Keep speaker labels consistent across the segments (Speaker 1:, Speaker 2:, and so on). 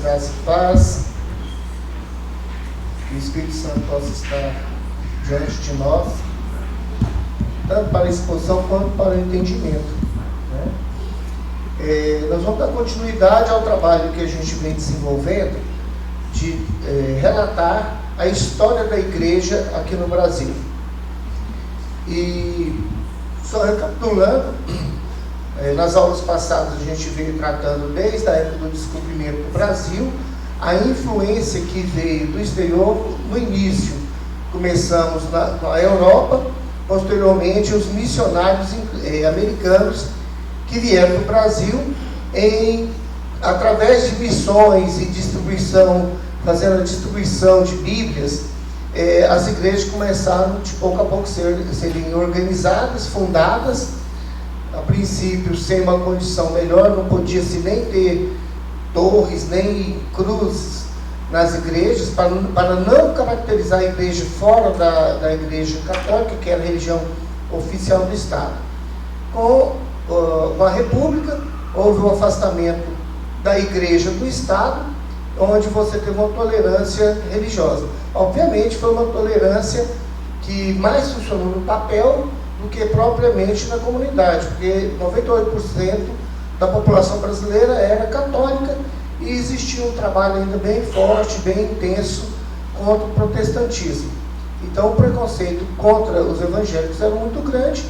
Speaker 1: graça e paz. Que o Espírito Santo possa estar diante de nós, tanto para a exposição quanto para o entendimento, né? Nós vamos dar continuidade ao trabalho que a gente vem desenvolvendo de relatar a história da igreja aqui no Brasil. E só recapitulando, nas aulas passadas a gente veio tratando desde a época do descobrimento do Brasil, a influência que veio do exterior. No início começamos na Europa, posteriormente os missionários americanos que vieram do Brasil através de missões e distribuição, fazendo a distribuição de Bíblias. As igrejas começaram de pouco a pouco serem organizadas, fundadas, a princípio sem uma condição melhor, não podia-se nem ter torres, nem cruzes nas igrejas, para não caracterizar a igreja fora da igreja católica, que era a religião oficial do Estado. Com a República, houve um afastamento da igreja do Estado, onde você teve uma tolerância religiosa. Obviamente foi uma tolerância que mais funcionou no papel do que propriamente na comunidade, porque 98% da população brasileira era católica e existia um trabalho ainda bem forte, bem intenso contra o protestantismo. Então o preconceito contra os evangélicos era muito grande,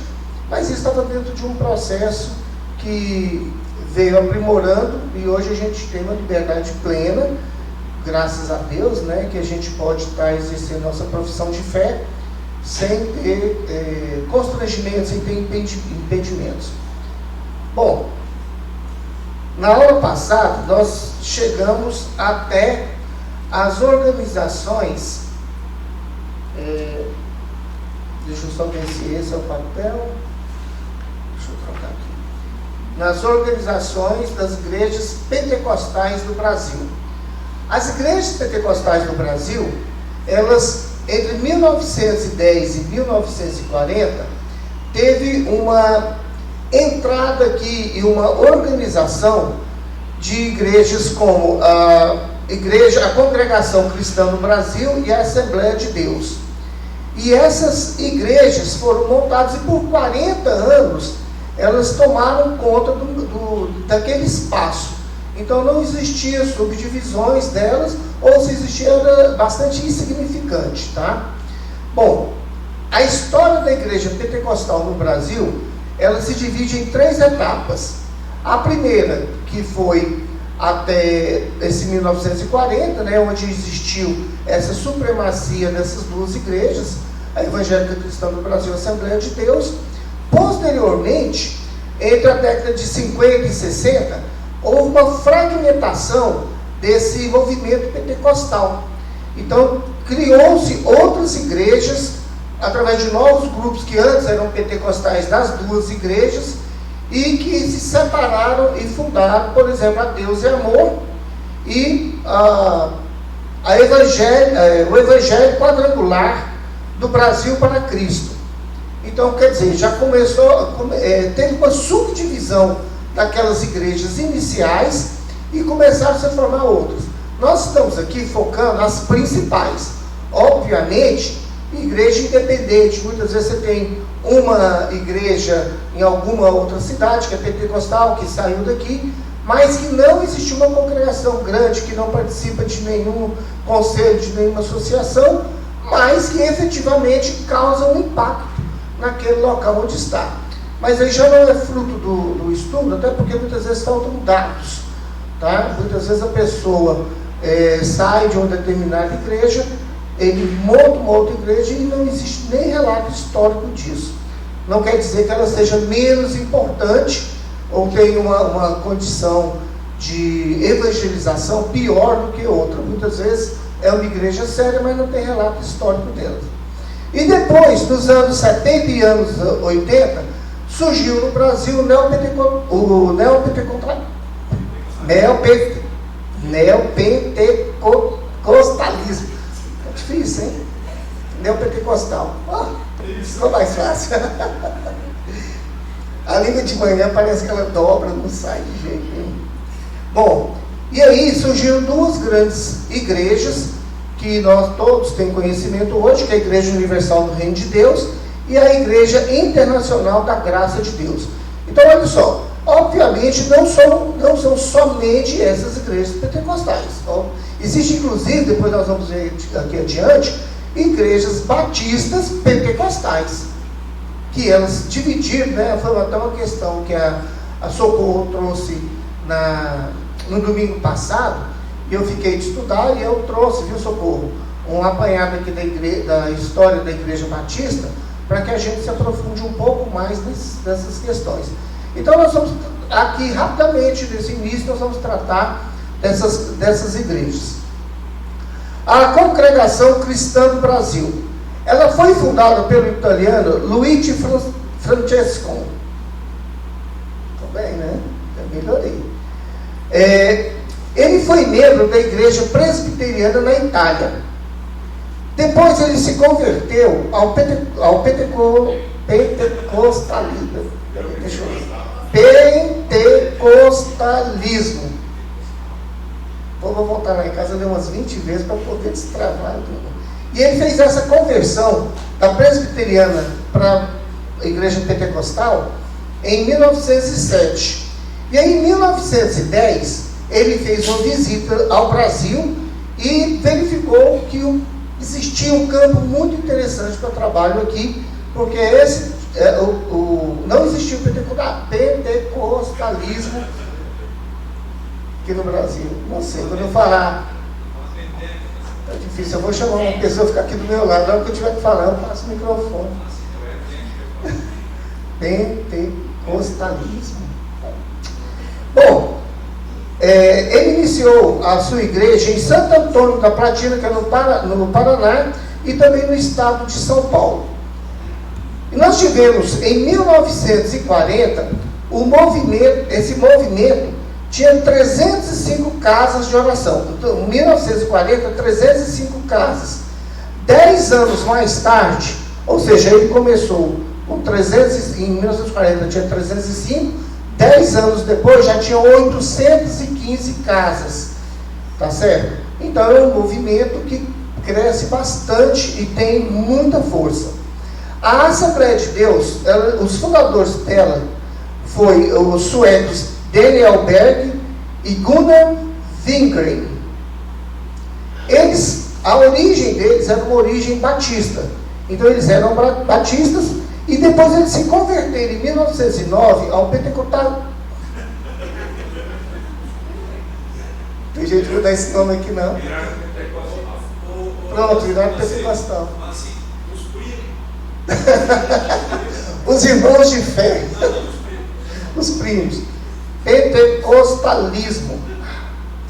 Speaker 1: mas isso estava dentro de um processo que veio aprimorando, e hoje a gente tem uma liberdade plena, graças a Deus, né, que a gente pode estar exercendo nossa profissão de fé sem ter constrangimentos, sem ter impedimentos. Bom, na aula passada nós chegamos até as organizações, deixa eu só ver se esse é o papel, deixa eu trocar aqui, nas organizações das igrejas pentecostais do Brasil. As igrejas pentecostais do Brasil, elas, entre 1910 e 1940, teve uma entrada aqui e uma organização de igrejas como a Congregação Cristã no Brasil e a Assembleia de Deus. E essas igrejas foram montadas e por 40 anos elas tomaram conta daquele espaço. Então não existia subdivisões delas, ou se existia era bastante insignificante, tá? Bom, a história da igreja pentecostal no Brasil, ela se divide em 3 etapas. A primeira, que foi até esse 1940, né, onde existiu essa supremacia dessas 2 igrejas, a Evangélica Cristã do Brasil e a Assembleia de Deus. Posteriormente, entre a década de 50 e 60, houve uma fragmentação desse movimento pentecostal. Então, criou-se outras igrejas, através de novos grupos que antes eram pentecostais das 2 igrejas, e que se separaram e fundaram, por exemplo, a Deus e Amor e o Evangelho Quadrangular do Brasil para Cristo. Então, quer dizer, já começou, teve uma subdivisão daquelas igrejas iniciais e começaram a se formar outras. Nós estamos aqui focando nas principais. Obviamente, igreja independente, muitas vezes você tem uma igreja em alguma outra cidade que é pentecostal, que saiu daqui, mas que não existe uma congregação grande, que não participa de nenhum conselho, de nenhuma associação, mas que efetivamente causa um impacto naquele local onde está. Mas aí já não é fruto do estudo, até porque muitas vezes faltam dados, tá? Muitas vezes a pessoa sai de uma determinada igreja, ele monta uma outra igreja e não existe nem relato histórico disso. Não quer dizer que ela seja menos importante ou tenha uma condição de evangelização pior do que outra. Muitas vezes é uma igreja séria, mas não tem relato histórico dela. E depois, nos anos 70 e anos 80, surgiu no Brasil o neopentecostalismo. É difícil, hein? Neopentecostal. Ficou mais fácil. A língua de manhã parece que ela dobra, não sai de jeito nenhum. Bom, E aí surgiram duas grandes igrejas, que nós todos temos conhecimento hoje, que é a Igreja Universal do Reino de Deus e a Igreja Internacional da Graça de Deus. Então, olha só, obviamente não são somente essas igrejas pentecostais. Então, existe, inclusive, depois nós vamos ver aqui adiante, igrejas batistas pentecostais, que elas dividiram, né? Foi até uma questão que a Socorro trouxe no domingo passado, e eu fiquei de estudar, e eu trouxe, viu, Socorro, um apanhado aqui da história da Igreja Batista, para que a gente se aprofunde um pouco mais dessas questões. Então nós vamos, aqui rapidamente, nesse início, nós vamos tratar dessas igrejas. A Congregação Cristã do Brasil, ela foi fundada pelo italiano Luigi Francesco. Tá bem, né? Eu melhorei. Ele foi membro da Igreja Presbiteriana na Itália. Depois ele se converteu ao pentecostalismo. Vou voltar lá em casa, ler umas 20 vezes para poder destravar tudo. E ele fez essa conversão da presbiteriana para a igreja pentecostal em 1907. E aí, em 1910, ele fez uma visita ao Brasil e verificou que existia um campo muito interessante para trabalho aqui, porque não existia o pentecostalismo aqui no Brasil. Não sei, quando eu falar, é difícil, eu vou chamar uma pessoa ficar aqui do meu lado, na hora que eu estiver falando, eu passo o microfone. Pentecostalismo. Bom, ele iniciou a sua igreja em Santo Antônio da Platina, que é no Paraná, e também no estado de São Paulo. E nós tivemos, em 1940, esse movimento tinha 305 casas de oração. Então, em 1940, 305 casas. 10 anos mais tarde, ou seja, ele começou com 300, em 1940 tinha 305, 10 anos depois já tinha 815 casas, tá certo? Então é um movimento que cresce bastante e tem muita força. A Assembleia de Deus, os fundadores dela foi os suecos Daniel Berg e Gunnar Wingren. A origem deles era uma origem batista. Então eles eram batistas. E depois eles se converteram em 1909 ao pentecostal. Tem jeito de mudar esse nome aqui não. Pronto, viraram pentecostal. Os irmãos de fé. Os primos. Pentecostalismo.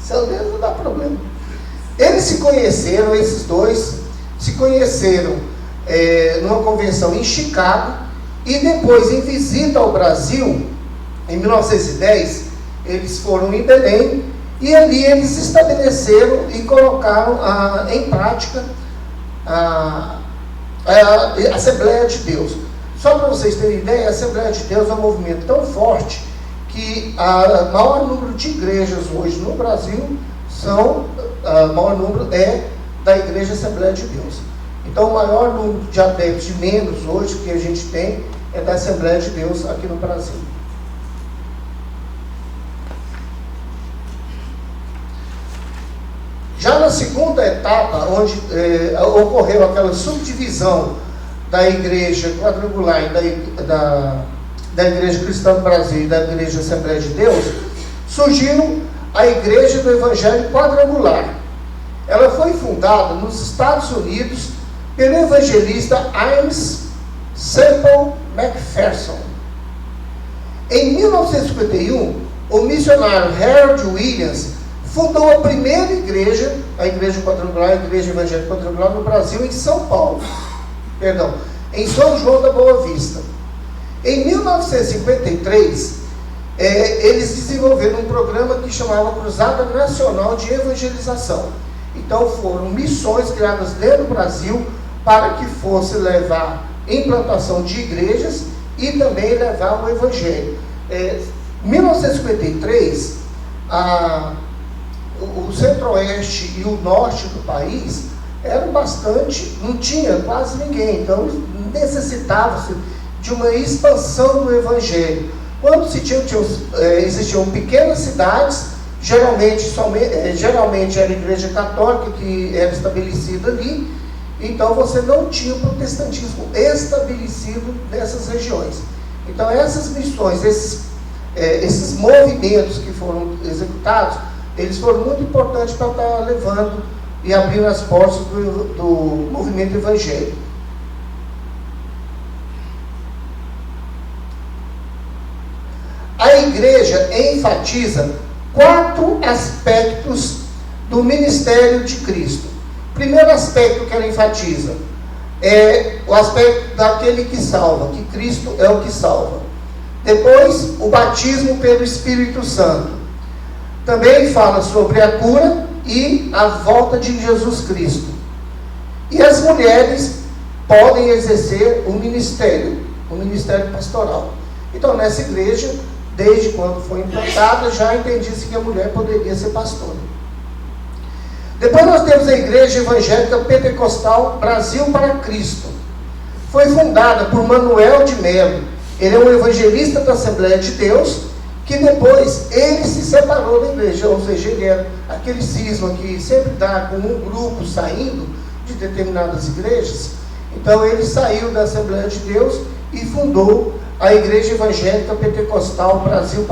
Speaker 1: Seu Deus, não dá problema. Eles se conheceram, esses dois, se conheceram numa convenção em Chicago, e depois, em visita ao Brasil, em 1910, eles foram em Belém, e ali eles estabeleceram e colocaram em prática a Assembleia de Deus. Só para vocês terem ideia, a Assembleia de Deus é um movimento tão forte que o maior número de igrejas hoje no Brasil o maior número é da Igreja Assembleia de Deus. Então, o maior número de adeptos, de membros hoje que a gente tem, é da Assembleia de Deus aqui no Brasil. Já na segunda etapa, onde ocorreu aquela subdivisão da Igreja Quadrangular e da Igreja Cristã do Brasil e da Igreja Assembleia de Deus, surgiu a Igreja do Evangelho Quadrangular. Ela foi fundada nos Estados Unidos pelo evangelista Ames Semple McPherson. Em 1951, o missionário Harold Williams fundou a primeira igreja, a Igreja Quadrangular, a Igreja Evangélica Quadrangular no Brasil, em São Paulo. Em São João da Boa Vista. Em 1953, eles desenvolveram um programa que chamava Cruzada Nacional de Evangelização. Então foram missões criadas dentro do Brasil para que fosse levar implantação de igrejas e também levar o Evangelho. Em 1953, o centro-oeste e o norte do país eram bastante, não tinha quase ninguém, então necessitava-se de uma expansão do Evangelho. Quando existiam pequenas cidades, geralmente era a igreja católica que era estabelecida ali, então você não tinha o protestantismo estabelecido nessas regiões. Então essas missões, esses movimentos que foram executados, eles foram muito importantes para estar levando e abrindo as portas do movimento evangélico. A igreja enfatiza 4 aspectos do ministério de Cristo. Primeiro aspecto que ela enfatiza é o aspecto daquele que salva, que Cristo é o que salva. Depois, o batismo pelo Espírito Santo. Também fala sobre a cura e a volta de Jesus Cristo. E as mulheres podem exercer o ministério pastoral. Então, nessa igreja, desde quando foi implantada, já entendia-se que a mulher poderia ser pastora. Depois nós temos a Igreja Evangélica Pentecostal Brasil para Cristo. Foi fundada por Manuel de Melo. Ele é um evangelista da Assembleia de Deus, que depois ele se separou da igreja, ou seja, ele era aquele cisma que sempre dá com um grupo saindo de determinadas igrejas. Então ele saiu da Assembleia de Deus e fundou a Igreja Evangélica Pentecostal Brasil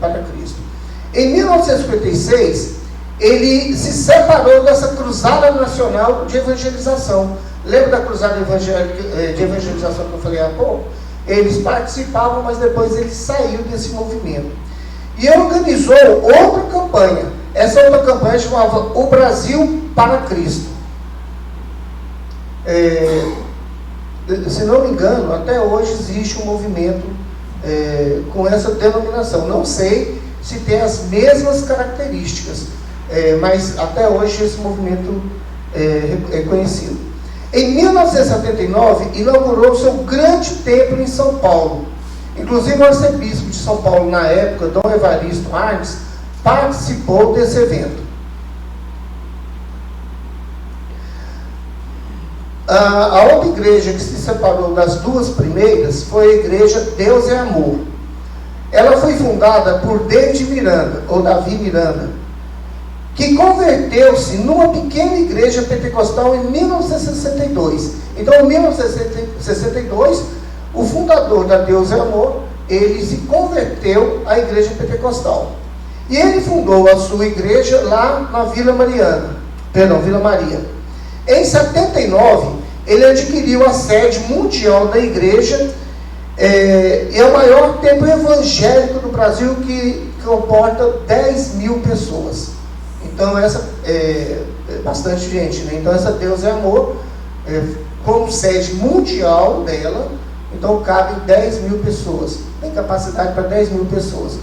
Speaker 1: para Cristo. Em 1956, ele se separou dessa cruzada nacional de evangelização. Lembra da cruzada de evangelização que eu falei há pouco? Eles participavam, mas depois ele saiu desse movimento. E organizou outra campanha. Essa outra campanha chamava O Brasil para Cristo. Se não me engano, até hoje existe um movimento com essa denominação. Não sei se tem as mesmas características, mas até hoje esse movimento é conhecido. Em 1979, inaugurou seu grande templo em São Paulo. Inclusive o arcebispo de São Paulo, na época, Dom Evaristo Arnes, participou desse evento. A outra igreja que se separou das duas primeiras foi a igreja Deus é Amor. Ela foi fundada por David Miranda, ou Davi Miranda, que converteu-se numa pequena igreja pentecostal em 1962. Então, em 1962, o fundador da Deus é Amor, ele se converteu à igreja pentecostal. E ele fundou a sua igreja lá na Vila Maria. Em 79, ele adquiriu a sede mundial da igreja, e é o maior templo evangélico do Brasil, que comporta 10 mil pessoas. Então, essa é bastante gente, né? Então, essa Deus é Amor, como sede mundial dela, então cabe 10 mil pessoas, tem capacidade para 10 mil pessoas.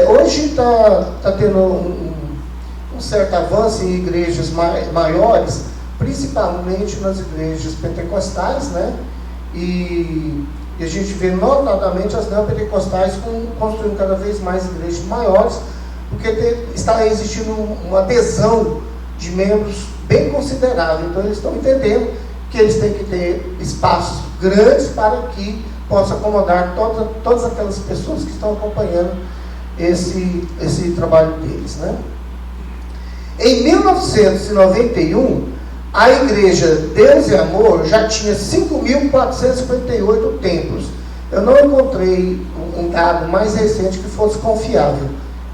Speaker 1: Hoje está tendo um certo avanço em igrejas maiores, principalmente nas igrejas pentecostais, né? E a gente vê notadamente as neopentecostais construindo cada vez mais igrejas maiores, porque está existindo uma adesão de membros bem considerável. Então eles estão entendendo que eles têm que ter espaços grandes para que possa acomodar todas aquelas pessoas que estão acompanhando esse trabalho deles, né? Em 1991, a igreja Deus é Amor já tinha 5.458 templos. Eu não encontrei um dado mais recente que fosse confiável.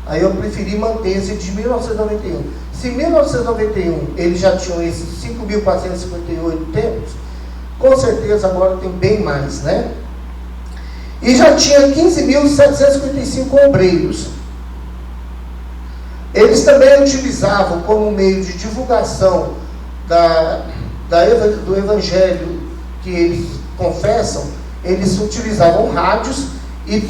Speaker 1: Aí eu preferi manter esse de 1991. Se em 1991 eles já tinham esses 5.458 templos, com certeza agora tem bem mais, né? E já tinha 15.755 obreiros. Eles também utilizavam como meio de divulgação do evangelho que eles confessam, eles utilizavam rádios e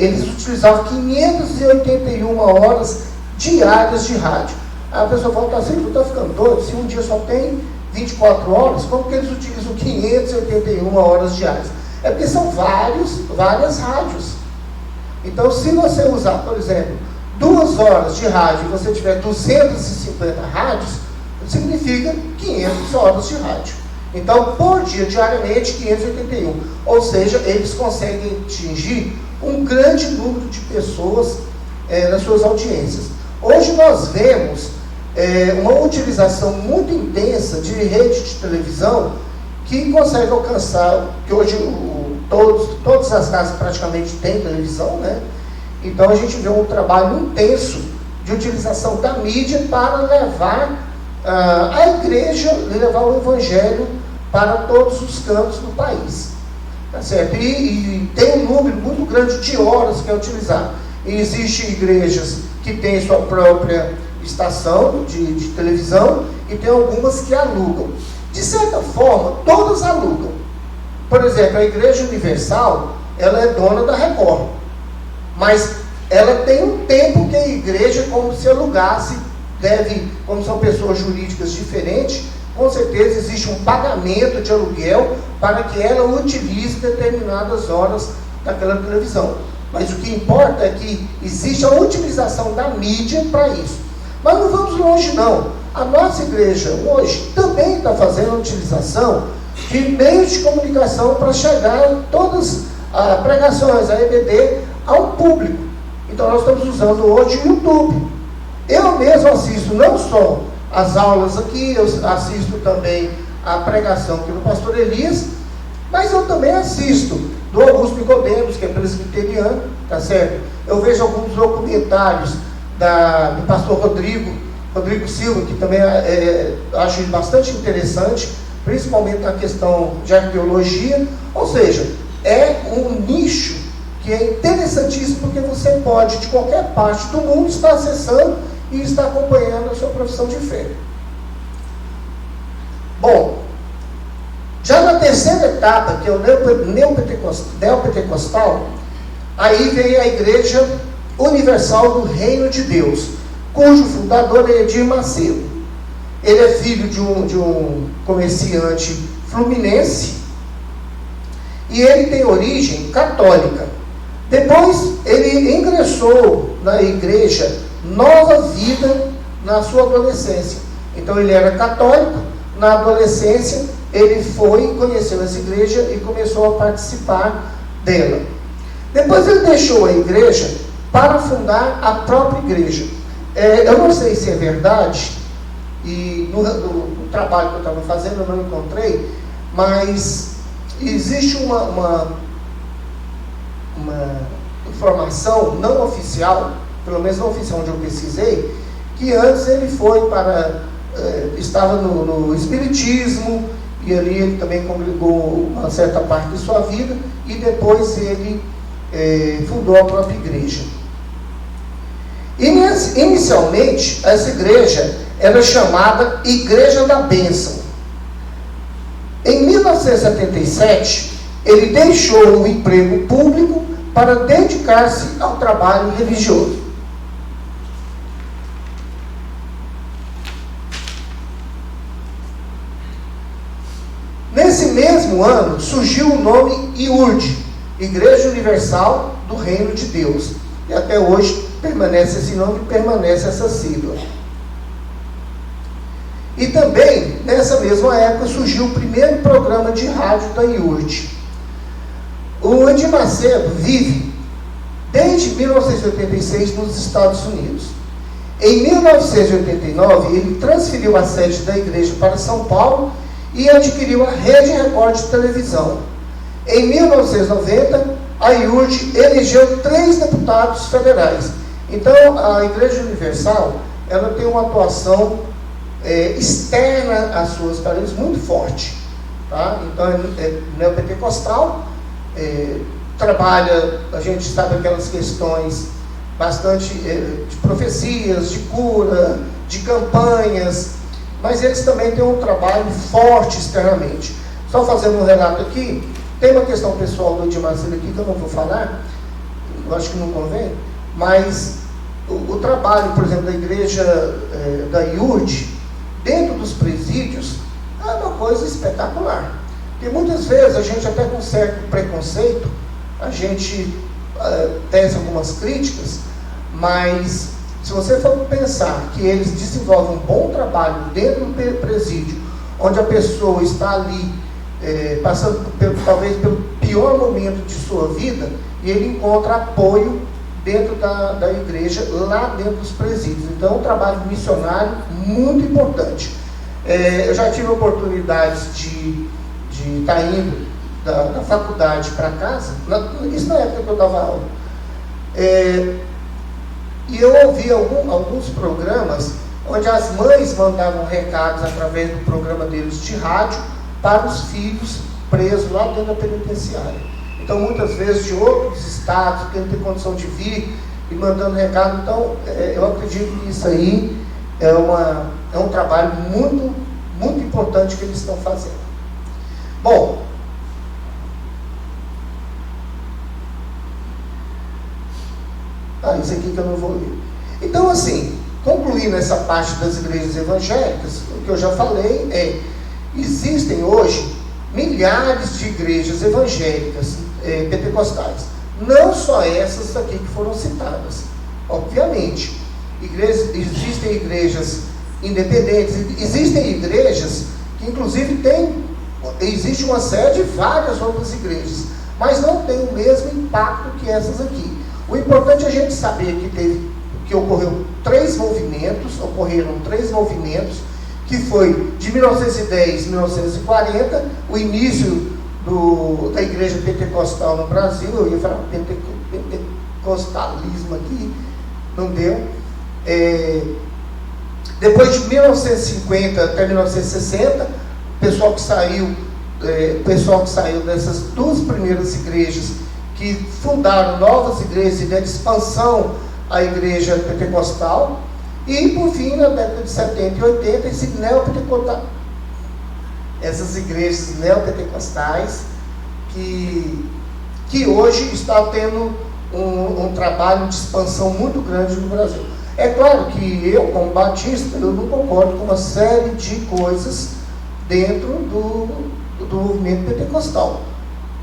Speaker 1: eles utilizavam 581 horas diárias de rádio. Aí a pessoa fala assim, tu está ficando doido? Se um dia só tem 24 horas, como que eles utilizam 581 horas diárias? É porque são várias rádios. Então, se você usar, por exemplo, 2 horas de rádio e você tiver 250 rádios, significa 500 horas de rádio. Então, por dia, diariamente, 581. Ou seja, eles conseguem atingir um grande número de pessoas nas suas audiências. Hoje nós vemos uma utilização muito intensa de rede de televisão que consegue alcançar, que hoje todas as casas praticamente têm televisão, né? Então a gente vê um trabalho intenso de utilização da mídia para levar a igreja, levar o evangelho para todos os cantos do país. Tá certo? E tem um número muito grande de horas que é utilizado. E existem igrejas que têm sua própria estação de televisão e tem algumas que alugam. De certa forma, todas alugam. Por exemplo, a Igreja Universal, ela é dona da Record. Mas ela tem um tempo que a igreja, como se alugasse, como são pessoas jurídicas diferentes, com certeza existe um pagamento de aluguel para que ela utilize determinadas horas daquela televisão. Mas o que importa é que existe a utilização da mídia para isso. Mas não vamos longe não. A nossa igreja hoje também está fazendo a utilização de meios de comunicação para chegar em todas as pregações, a EBD, ao público. Então nós estamos usando hoje o YouTube. Eu mesmo assisto não só as aulas aqui, eu assisto também a pregação aqui do pastor Elias, mas eu também assisto do Augusto Nicodemos, que é presbiteriano, tá certo? Eu vejo alguns documentários do pastor Rodrigo Silva, que também acho bastante interessante, principalmente na questão de arqueologia. Ou seja, é um nicho que é interessantíssimo, porque você pode, de qualquer parte do mundo, estar acessando e estar acompanhando a sua profissão de fé. Bom, já na terceira etapa, que é o neopentecostal, aí veio a Igreja Universal do Reino de Deus, cujo fundador é Edir Macedo. Ele é filho de um comerciante fluminense e ele tem origem católica. Depois ele ingressou na igreja Nova Vida na sua adolescência. Então ele era católico, na adolescência ele conheceu essa igreja e começou a participar dela. Depois ele deixou a igreja para fundar a própria igreja. Eu não sei se é verdade, e no trabalho que eu estava fazendo eu não encontrei, mas existe uma informação não oficial, pelo menos não oficial onde eu pesquisei, que antes ele estava no espiritismo, e ali ele também congregou uma certa parte de sua vida, e depois ele fundou a própria igreja. Inicialmente, essa igreja era chamada Igreja da Bênção. Em 1977, ele deixou o emprego público para dedicar-se ao trabalho religioso. Nesse mesmo ano, surgiu o nome IURD, Igreja Universal do Reino de Deus. E até hoje permanece esse nome, permanece essa sigla. E também, nessa mesma época, surgiu o primeiro programa de rádio da IURD. O Edir Macedo vive desde 1986 nos Estados Unidos. Em 1989, ele transferiu a sede da igreja para São Paulo e adquiriu a Rede Record de televisão. Em 1990, a IURD elegeu 3 deputados federais. Então, a Igreja Universal, ela tem uma atuação externa às suas paredes muito forte. Tá? Então, é neopentecostal, trabalha, a gente sabe, aquelas questões bastante de profecias, de cura, de campanhas, mas eles também têm um trabalho forte externamente. Só fazendo um relato aqui, tem uma questão pessoal do Edir Macedo aqui que eu não vou falar, eu acho que não convém, mas o trabalho, por exemplo, da igreja da IURD, dentro dos presídios, é uma coisa espetacular. Porque muitas vezes a gente, até com certo preconceito, a gente tece algumas críticas, Mas, se você for pensar que eles desenvolvem um bom trabalho dentro do presídio, onde a pessoa está ali, passando talvez pelo pior momento de sua vida, e ele encontra apoio dentro da igreja, lá dentro dos presídios. Então, é um trabalho missionário muito importante. Eu já tive oportunidades de estar indo da faculdade para casa, isso na época que eu dava aula, e eu ouvi alguns programas onde as mães mandavam recados através do programa deles de rádio para os filhos presos lá dentro da penitenciária. Então, muitas vezes de outros estados, que não tem condição de vir e mandando recado. Então, eu acredito que isso aí é um trabalho muito, muito importante que eles estão fazendo. Bom, isso aqui que eu não vou ler. Então, assim, concluindo essa parte das igrejas evangélicas, o que eu já falei existem hoje milhares de igrejas evangélicas pentecostais. Não só essas aqui que foram citadas. Obviamente, existem igrejas independentes, existem igrejas que inclusive existe uma série de várias outras igrejas, mas não tem o mesmo impacto que essas aqui. O importante é a gente saber que ocorreram três movimentos, que foi de 1910 a 1940, o início da igreja pentecostal no Brasil. Eu ia falar pentecostalismo aqui, não deu. Depois de 1950 até 1960, o pessoal que saiu dessas duas primeiras igrejas, que fundaram novas igrejas e deram expansão à igreja pentecostal. E, por fim, na década de 70 e 80, essas igrejas neopentecostais que hoje está tendo um trabalho de expansão muito grande no Brasil. É claro que eu, como batista, eu não concordo com uma série de coisas dentro do movimento pentecostal.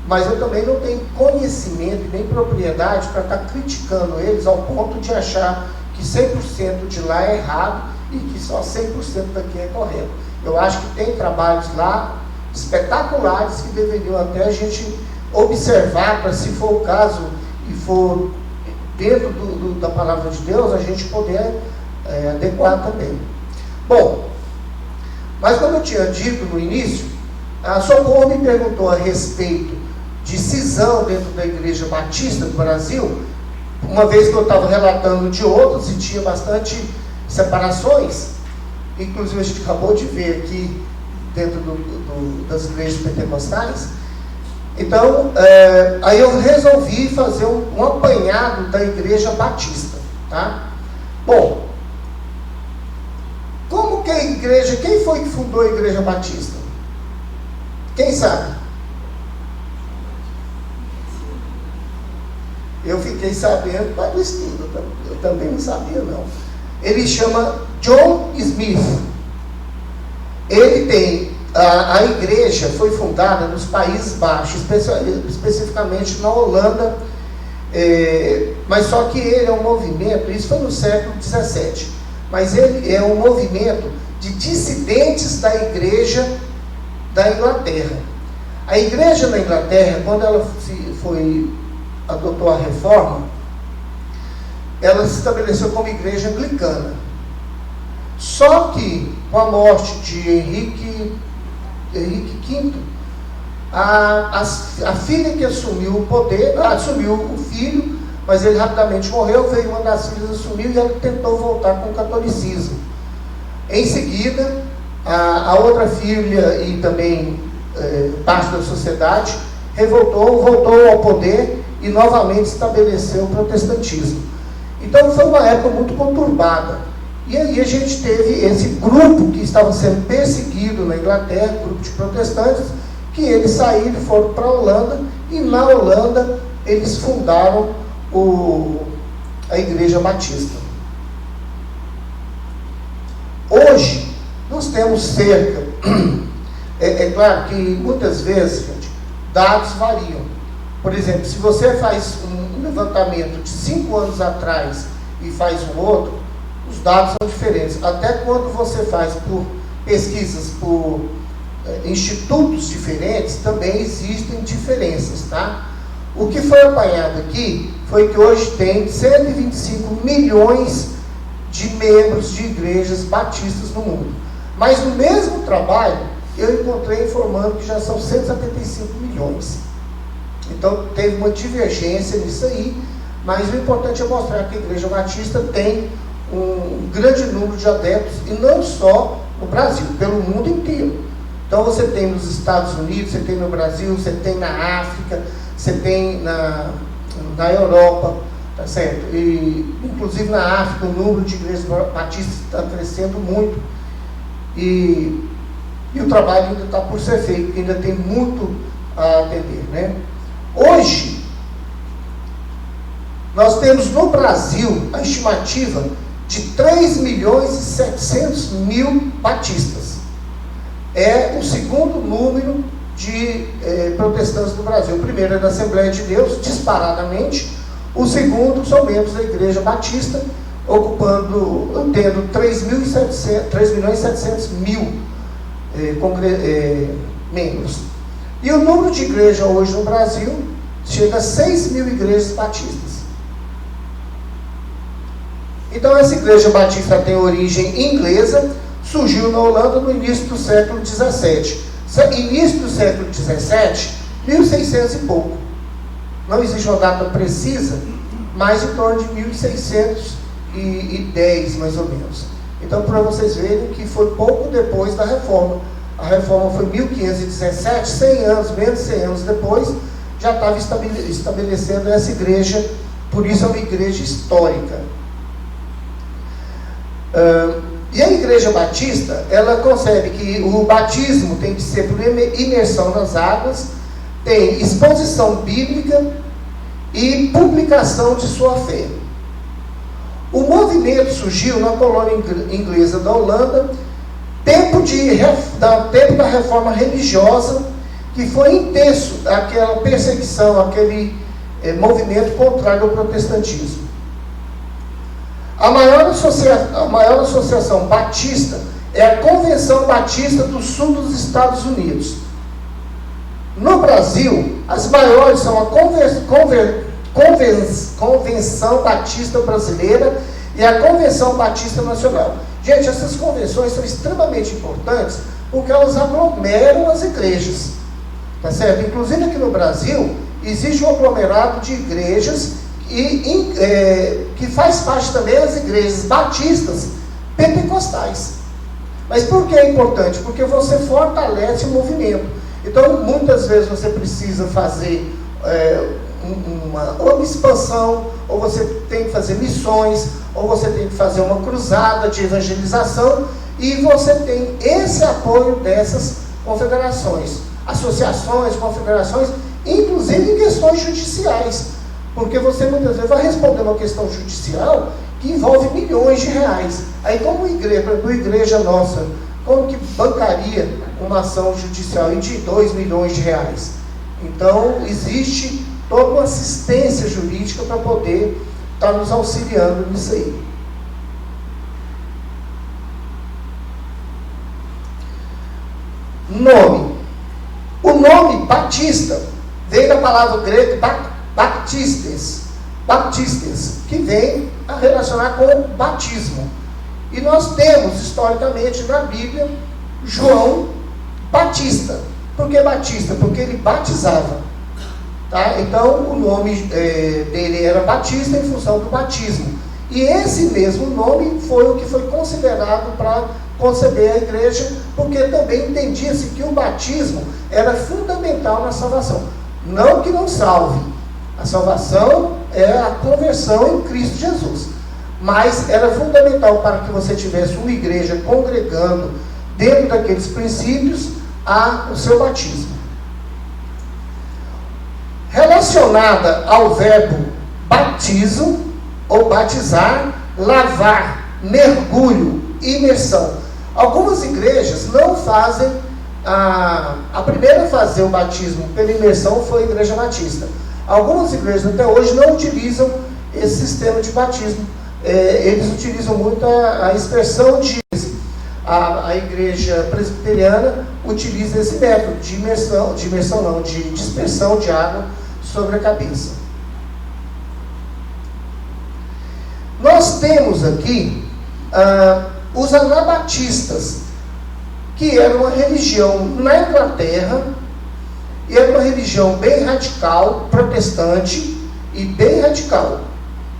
Speaker 1: Mas eu também não tenho conhecimento nem propriedade para estar criticando eles ao ponto de achar que 100% de lá é errado e que só 100% daqui é correto. Eu acho que tem trabalhos lá espetaculares que deveriam até a gente observar, para, se for o caso e for dentro da palavra de Deus, a gente poder adequar também. Bom, mas como eu tinha dito no início, a Socorro me perguntou a respeito de cisão dentro da Igreja Batista do Brasil, uma vez que eu estava relatando de outros e tinha bastante separações. Inclusive a gente acabou de ver aqui dentro das igrejas pentecostais. Então, aí eu resolvi fazer um apanhado da Igreja Batista, tá? Bom, como que a igreja, quem foi que fundou a Igreja Batista? Quem sabe? Eu fiquei sabendo para o estudo, eu também não sabia não. Ele chama John Smith. Ele tem, a igreja foi fundada nos Países Baixos, especificamente na Holanda, mas só que ele é um movimento, isso foi no século XVII, mas ele é um movimento de dissidentes da igreja da Inglaterra. A igreja na Inglaterra, quando ela adotou a reforma, ela se estabeleceu como igreja anglicana. Só que, com a morte de Henrique V, a filha que assumiu o poder, assumiu o filho, mas ele rapidamente morreu, veio uma das filhas, assumiu e ela tentou voltar com o catolicismo. Em seguida, a outra filha e também parte da sociedade voltou ao poder e novamente estabeleceu o protestantismo. Então foi uma época muito conturbada. E aí a gente teve esse grupo que estava sendo perseguido na Inglaterra, grupo de protestantes, que eles saíram e foram para a Holanda, e na Holanda eles fundaram a Igreja Batista. Hoje nós temos cerca, é claro que muitas vezes, gente, dados variam. Por exemplo, se você faz um levantamento de 5 anos atrás e faz o outro, os dados são diferentes. Até quando você faz por pesquisas por institutos diferentes, também existem diferenças, tá? O que foi apanhado aqui foi que hoje tem 125 milhões de membros de igrejas batistas no mundo. Mas no mesmo trabalho, eu encontrei informando que já são 175 milhões. Então teve uma divergência nisso aí, mas o importante é mostrar que a Igreja Batista tem um grande número de adeptos, e não só no Brasil, pelo mundo inteiro. Então você tem nos Estados Unidos, você tem no Brasil, você tem na África, você tem na Europa, tá certo? E inclusive na África o número de igrejas batistas está crescendo muito, e o trabalho ainda está por ser feito, ainda tem muito a atender, né? Hoje nós temos no Brasil a estimativa de 3.700.000 batistas. É o segundo número de protestantes do Brasil. O primeiro é da Assembleia de Deus, disparadamente. O segundo são membros da Igreja Batista, tendo 3.700.000 membros. E o número de igrejas hoje no Brasil chega a 6.000 igrejas batistas. Então essa igreja batista tem origem inglesa, surgiu na Holanda no início do século XVII. Início do século XVII, 1600 e pouco. Não existe uma data precisa, mas em torno de 1610, mais ou menos. Então, para vocês verem que foi pouco depois da Reforma. A Reforma foi em 1517, 100 anos, menos de 100 anos depois, já estava estabelecendo essa igreja, por isso é uma igreja histórica. E a Igreja Batista, ela concebe que o batismo tem que ser por imersão nas águas, tem exposição bíblica e publicação de sua fé. O movimento surgiu na colônia inglesa da Holanda, tempo da reforma religiosa, que foi intenso, aquela perseguição, aquele movimento contrário ao protestantismo. A maior associação batista é a Convenção Batista do Sul dos Estados Unidos. No Brasil, as maiores são a Convenção Batista Brasileira e a Convenção Batista Nacional. Gente, essas convenções são extremamente importantes porque elas aglomeram as igrejas, tá certo? Inclusive aqui no Brasil existe um aglomerado de igrejas que faz parte também das igrejas batistas pentecostais. Mas por que é importante? Porque você fortalece o movimento. Então, muitas vezes você precisa fazer uma expansão, ou você tem que fazer missões, ou você tem que fazer uma cruzada de evangelização, e você tem esse apoio dessas confederações, associações, confederações, inclusive em questões judiciais, porque você muitas vezes vai responder uma questão judicial que envolve milhões de reais. Aí como igreja nossa, como que bancaria uma ação judicial de 2 milhões de reais? Então existe toda uma assistência jurídica para poder estar nos auxiliando nisso aí. Nome. O nome Batista vem da palavra grega baptistes, que vem a relacionar com o batismo. E nós temos, historicamente, na Bíblia, João Batista. Por que Batista? Porque ele batizava. Tá? Então, o nome dele era Batista em função do batismo. E esse mesmo nome foi o que foi considerado para conceber a igreja, porque também entendia-se que o batismo era fundamental na salvação. Não que não salve. A salvação é a conversão em Cristo Jesus. Mas era fundamental para que você tivesse uma igreja congregando dentro daqueles princípios o seu batismo. Relacionada ao verbo batizo ou batizar, lavar, mergulho, imersão. Algumas igrejas não fazem, a primeira a fazer o batismo pela imersão foi a Igreja Batista. Algumas igrejas até hoje não utilizam esse sistema de batismo eles utilizam muito a expressão de... A igreja presbiteriana utiliza esse método de dispersão de água sobre a cabeça. Nós temos aqui os anabatistas, que era uma religião na Inglaterra, e era uma religião bem radical, protestante e bem radical.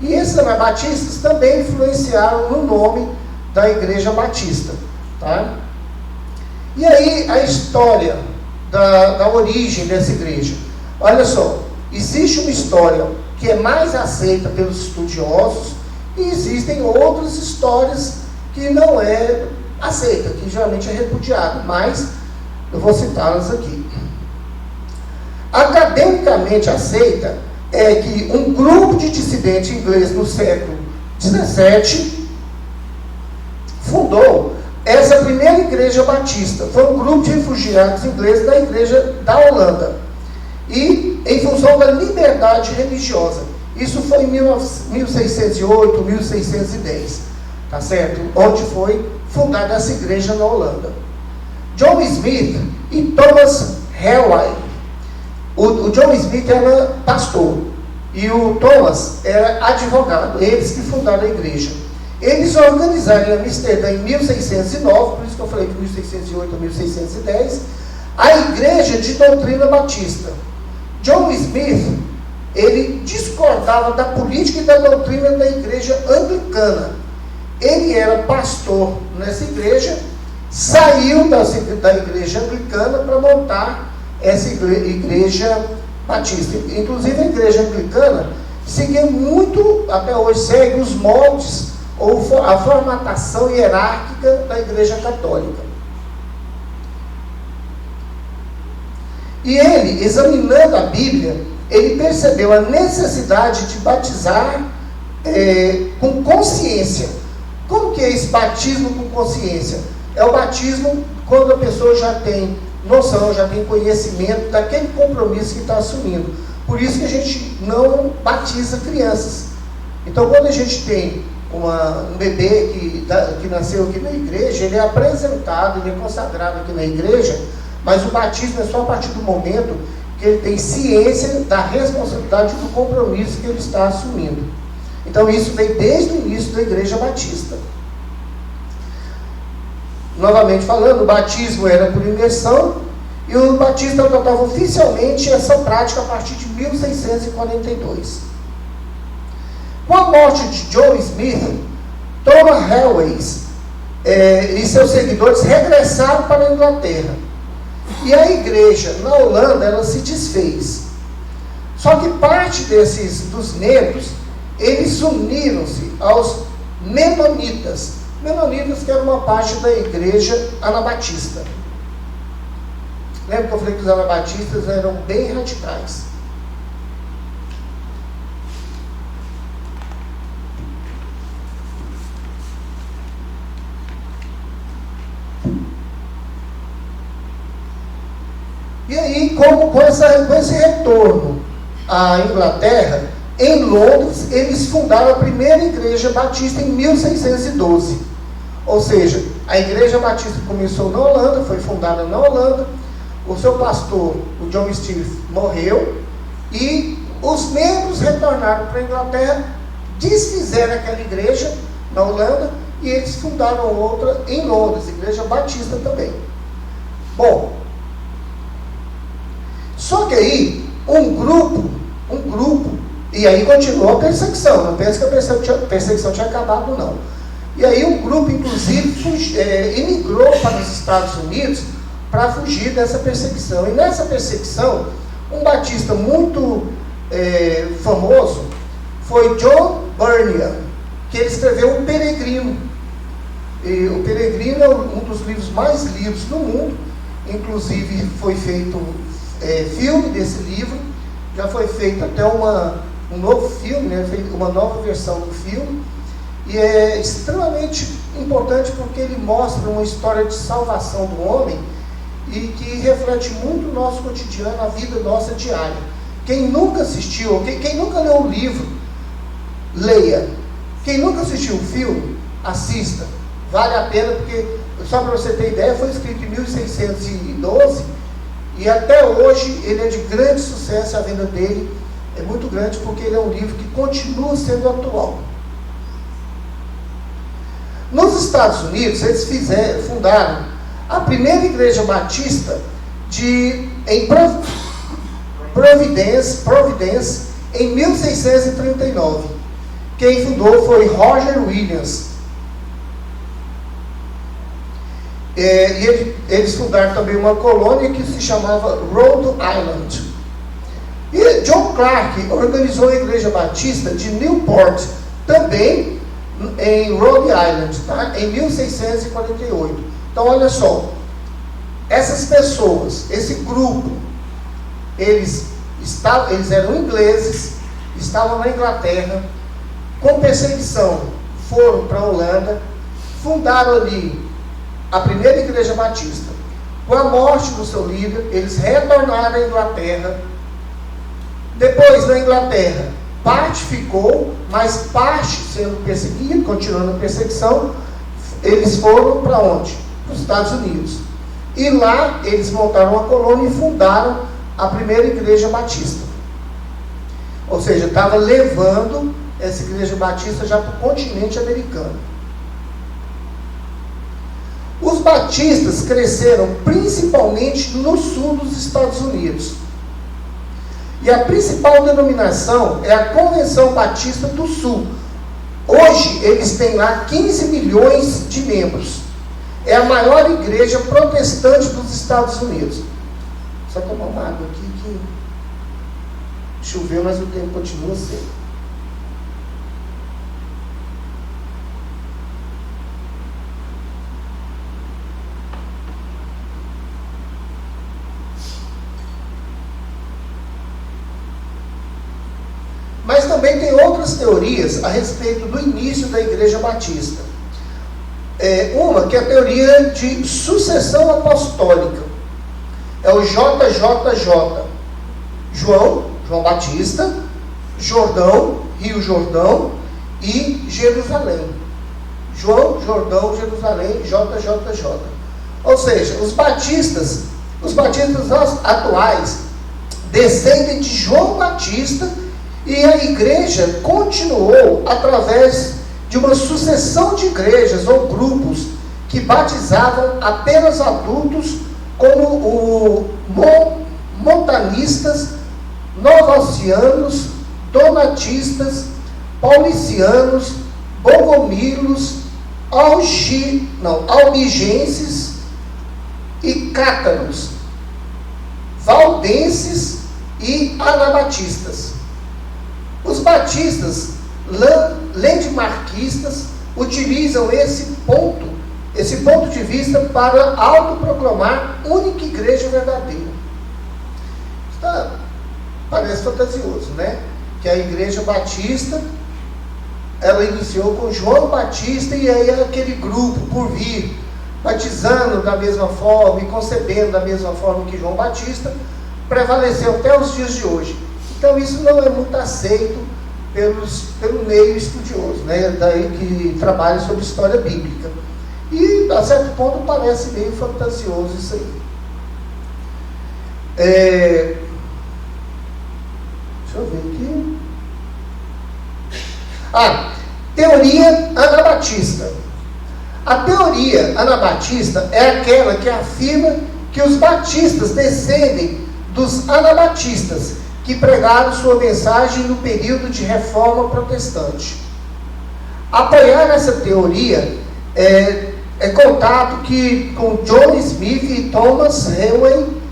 Speaker 1: E esses anabatistas também influenciaram no nome da Igreja Batista. Tá? E aí a história da origem dessa igreja. Olha só, existe uma história que é mais aceita pelos estudiosos e existem outras histórias que não é aceita, que geralmente é repudiada, mas eu vou citá-las aqui. Academicamente aceita é que um grupo de dissidentes ingleses no século XVII fundou essa primeira igreja batista. Foi um grupo de refugiados ingleses da igreja da Holanda, e em função da liberdade religiosa. Isso foi em 1608, 1610, tá certo? Onde foi fundada essa igreja na Holanda. John Smith e Thomas Helway. O John Smith era pastor e o Thomas era advogado, eles que fundaram a igreja. Eles organizaram em Amsterdã em 1609, por isso que eu falei que 1608 a 1610, a igreja de doutrina batista. John Smith, ele discordava da política e da doutrina da igreja anglicana. Ele era pastor nessa igreja, saiu da igreja anglicana para montar essa igreja batista. Inclusive a igreja anglicana seguia muito, até hoje segue os moldes ou a formatação hierárquica da igreja católica. E ele, examinando a Bíblia, ele percebeu a necessidade de batizar com consciência. Como que é esse batismo com consciência? É o batismo quando a pessoa já tem noção, já tem conhecimento daquele compromisso que está assumindo. Por isso que a gente não batiza crianças. Então, quando a gente tem um bebê que nasceu aqui na igreja, ele é apresentado, ele é consagrado aqui na igreja, mas o batismo é só a partir do momento que ele tem ciência da responsabilidade do compromisso que ele está assumindo. Então isso veio desde o início da igreja batista. Novamente falando, o batismo era por imersão, e o batista adotava oficialmente essa prática a partir de 1642. Com a morte de John Smith, Thomas Helway e seus seguidores regressaram para a Inglaterra. E a igreja na Holanda, ela se desfez. Só que parte dos membros, eles uniram-se aos menonitas. Menonitas que era uma parte da igreja anabatista. Lembra que eu falei que os anabatistas eram bem radicais? E aí, com esse retorno à Inglaterra, em Londres, eles fundaram a primeira igreja batista em 1612. Ou seja, a igreja batista começou na Holanda, foi fundada na Holanda, o seu pastor, o John Smith, morreu, e os membros retornaram para a Inglaterra, desfizeram aquela igreja na Holanda, e eles fundaram outra em Londres, igreja batista também. Bom, só que aí, um grupo, e aí continuou a perseguição, não pense que a perseguição tinha acabado, não. E aí um grupo, inclusive, emigrou para os Estados Unidos para fugir dessa perseguição. E nessa perseguição, um batista muito famoso foi John Bunyan, que ele escreveu O Peregrino. E O Peregrino é um dos livros mais lidos do mundo, inclusive foi feito filme desse livro, já foi feito até um novo filme, né, uma nova versão do filme, e é extremamente importante porque ele mostra uma história de salvação do homem e que reflete muito o nosso cotidiano, a vida nossa diária. Quem nunca assistiu, quem nunca leu o livro, leia. Quem nunca assistiu o filme, assista. Vale a pena, porque, só para você ter ideia, foi escrito em 1612 e até hoje ele é de grande sucesso. A venda dele é muito grande, porque ele é um livro que continua sendo atual. Nos Estados Unidos, eles fundaram a primeira igreja batista em Providence, em 1639. Quem fundou foi Roger Williams. E eles fundaram também uma colônia que se chamava Rhode Island. E John Clark organizou a igreja batista de Newport, também em Rhode Island, tá? Em 1648. Então, olha só, essas pessoas, esse grupo, eles eram ingleses, estavam na Inglaterra, com perseguição, foram para a Holanda, fundaram ali a primeira igreja batista. Com a morte do seu líder, eles retornaram à Inglaterra. Depois, na Inglaterra, parte ficou, mas parte sendo perseguida, continuando a perseguição, eles foram para onde? Para os Estados Unidos. E lá eles montaram uma colônia e fundaram a primeira igreja batista. Ou seja, estava levando essa igreja batista já para o continente americano. Os batistas cresceram principalmente no sul dos Estados Unidos. E a principal denominação é a Convenção Batista do Sul. Hoje eles têm lá 15 milhões de membros. É a maior igreja protestante dos Estados Unidos. Só tomar uma água aqui que choveu, mas o tempo continua seco. Mas também tem outras teorias a respeito do início da Igreja Batista. Uma que é a teoria de sucessão apostólica. É o JJJ. João Batista, Jordão, Rio Jordão e Jerusalém. João, Jordão, Jerusalém, JJJ. Ou seja, os batistas atuais descendem de João Batista. E a igreja continuou através de uma sucessão de igrejas ou grupos que batizavam apenas adultos, como o montanistas, novacianos, donatistas, paulicianos, bogomilos, albigenses e cátaros, valdenses e anabatistas. Os batistas landmarquistas utilizam esse ponto de vista para autoproclamar única igreja verdadeira. Parece fantasioso, né? Que a igreja batista, ela iniciou com João Batista, e aí aquele grupo por vir, batizando da mesma forma e concebendo da mesma forma que João Batista, prevaleceu até os dias de hoje. Então isso não é muito aceito pelo meio estudioso, né? Daí que trabalha sobre história bíblica. E a certo ponto parece meio fantasioso isso aí. Deixa eu ver aqui. Teoria anabatista. A teoria anabatista é aquela que afirma que os batistas descendem dos anabatistas, que pregaram sua mensagem no período de reforma protestante. Apoiar essa teoria é contado com John Smith e Thomas Helwey,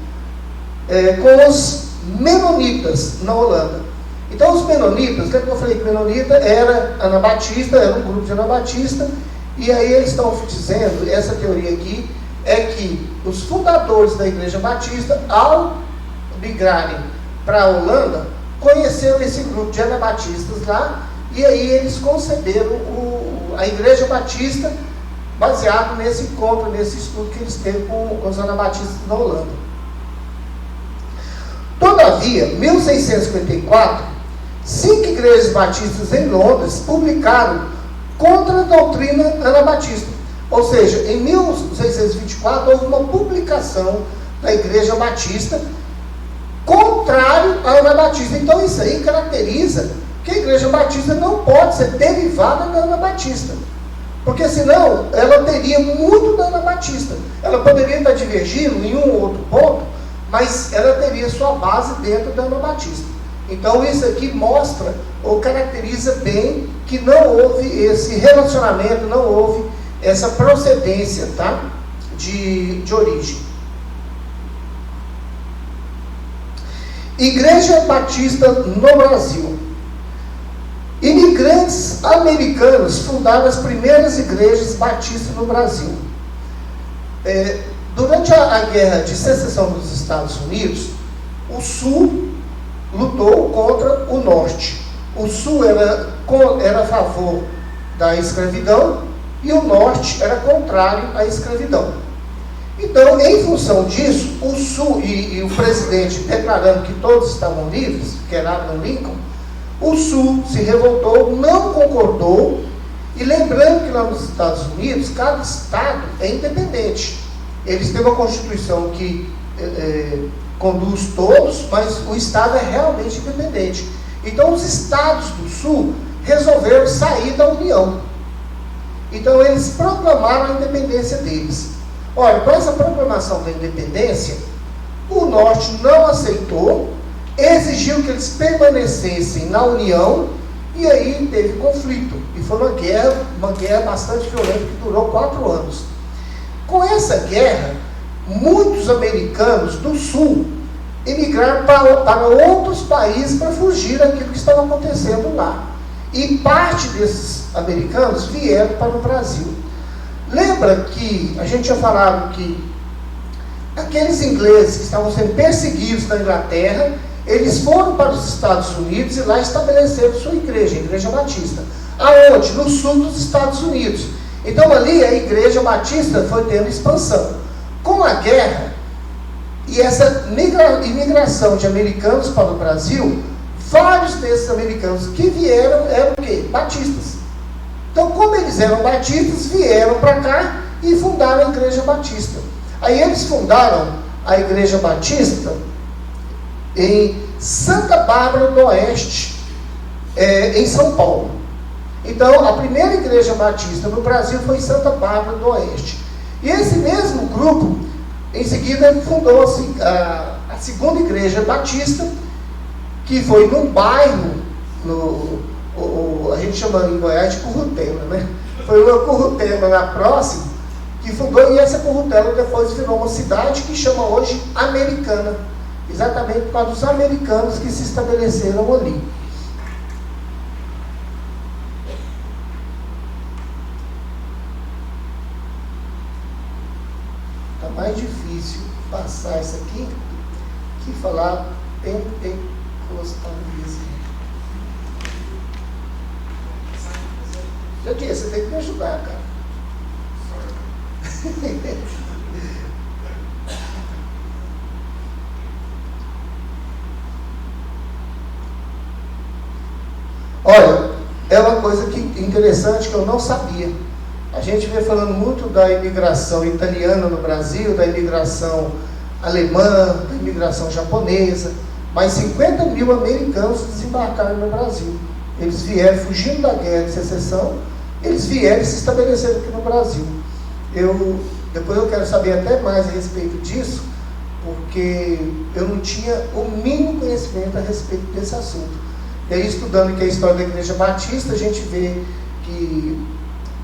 Speaker 1: com os menonitas na Holanda. Então os menonitas, lembra que eu falei que menonita era anabatista, era um grupo de anabatista, e aí eles estão dizendo, essa teoria aqui, é que os fundadores da Igreja Batista, ao migrarem para a Holanda, conheceram esse grupo de anabatistas lá, e aí eles conceberam a Igreja Batista, baseado nesse encontro, nesse estudo que eles teve com os anabatistas na Holanda. Todavia, em 1654, 5 igrejas batistas em Londres publicaram contra a doutrina anabatista. Ou seja, em 1624 houve uma publicação da Igreja Batista contrário ao Anabatista. Então isso aí caracteriza que a Igreja Batista não pode ser derivada da Anabatista, porque senão ela teria muito da Anabatista. Ela poderia estar divergindo em um ou outro ponto, mas ela teria sua base dentro da Anabatista. Então isso aqui mostra ou caracteriza bem que não houve esse relacionamento, não houve essa procedência, tá? de origem. Igreja Batista no Brasil. Imigrantes americanos fundaram as primeiras igrejas batistas no Brasil. Durante a Guerra de Secessão dos Estados Unidos, o Sul lutou contra o Norte. O Sul era a favor da escravidão e o Norte era contrário à escravidão. Então, em função disso, o Sul e o presidente declarando que todos estavam livres, que era Abraham Lincoln, o Sul se revoltou, não concordou, e lembrando que lá nos Estados Unidos, cada estado é independente. Eles têm uma Constituição que conduz todos, mas o estado é realmente independente. Então, os estados do Sul resolveram sair da União. Então, eles proclamaram a independência deles. Olha, com essa proclamação da independência, o Norte não aceitou, exigiu que eles permanecessem na União, e aí teve conflito. E foi uma guerra bastante violenta que durou 4 anos. Com essa guerra, muitos americanos do Sul emigraram para outros países para fugir daquilo que estava acontecendo lá. E parte desses americanos vieram para o Brasil. Lembra que a gente tinha falado que aqueles ingleses que estavam sendo perseguidos na Inglaterra, eles foram para os Estados Unidos e lá estabeleceram sua igreja, a Igreja Batista. Aonde? No sul dos Estados Unidos. Então ali a Igreja Batista foi tendo expansão. Com a guerra e essa imigração de americanos para o Brasil, vários desses americanos que vieram eram o quê? Batistas. Então, como eles eram batistas, vieram para cá e fundaram a Igreja Batista. Aí eles fundaram a Igreja Batista em Santa Bárbara do Oeste, em São Paulo. Então, a primeira Igreja Batista no Brasil foi em Santa Bárbara do Oeste. E esse mesmo grupo, em seguida, fundou a segunda Igreja Batista, que foi num bairro, a gente chama em Goiás de Currutela, né? Foi uma Currutela lá próximo, que fundou, e essa Currutela depois virou uma cidade que chama hoje Americana, exatamente por causa dos americanos que se estabeleceram ali. Está mais difícil passar isso aqui que falar pentecostalismo. Eu disse, você tem que me ajudar, cara. Olha, é uma coisa interessante que eu não sabia. A gente vem falando muito da imigração italiana no Brasil, da imigração alemã, da imigração japonesa, mas 50 mil americanos desembarcaram no Brasil. Eles vieram fugindo da guerra de secessão, eles vieram e se estabeleceram aqui no Brasil. Depois eu quero saber até mais a respeito disso, porque eu não tinha o mínimo conhecimento a respeito desse assunto. E aí, estudando aqui a história da Igreja Batista, a gente vê que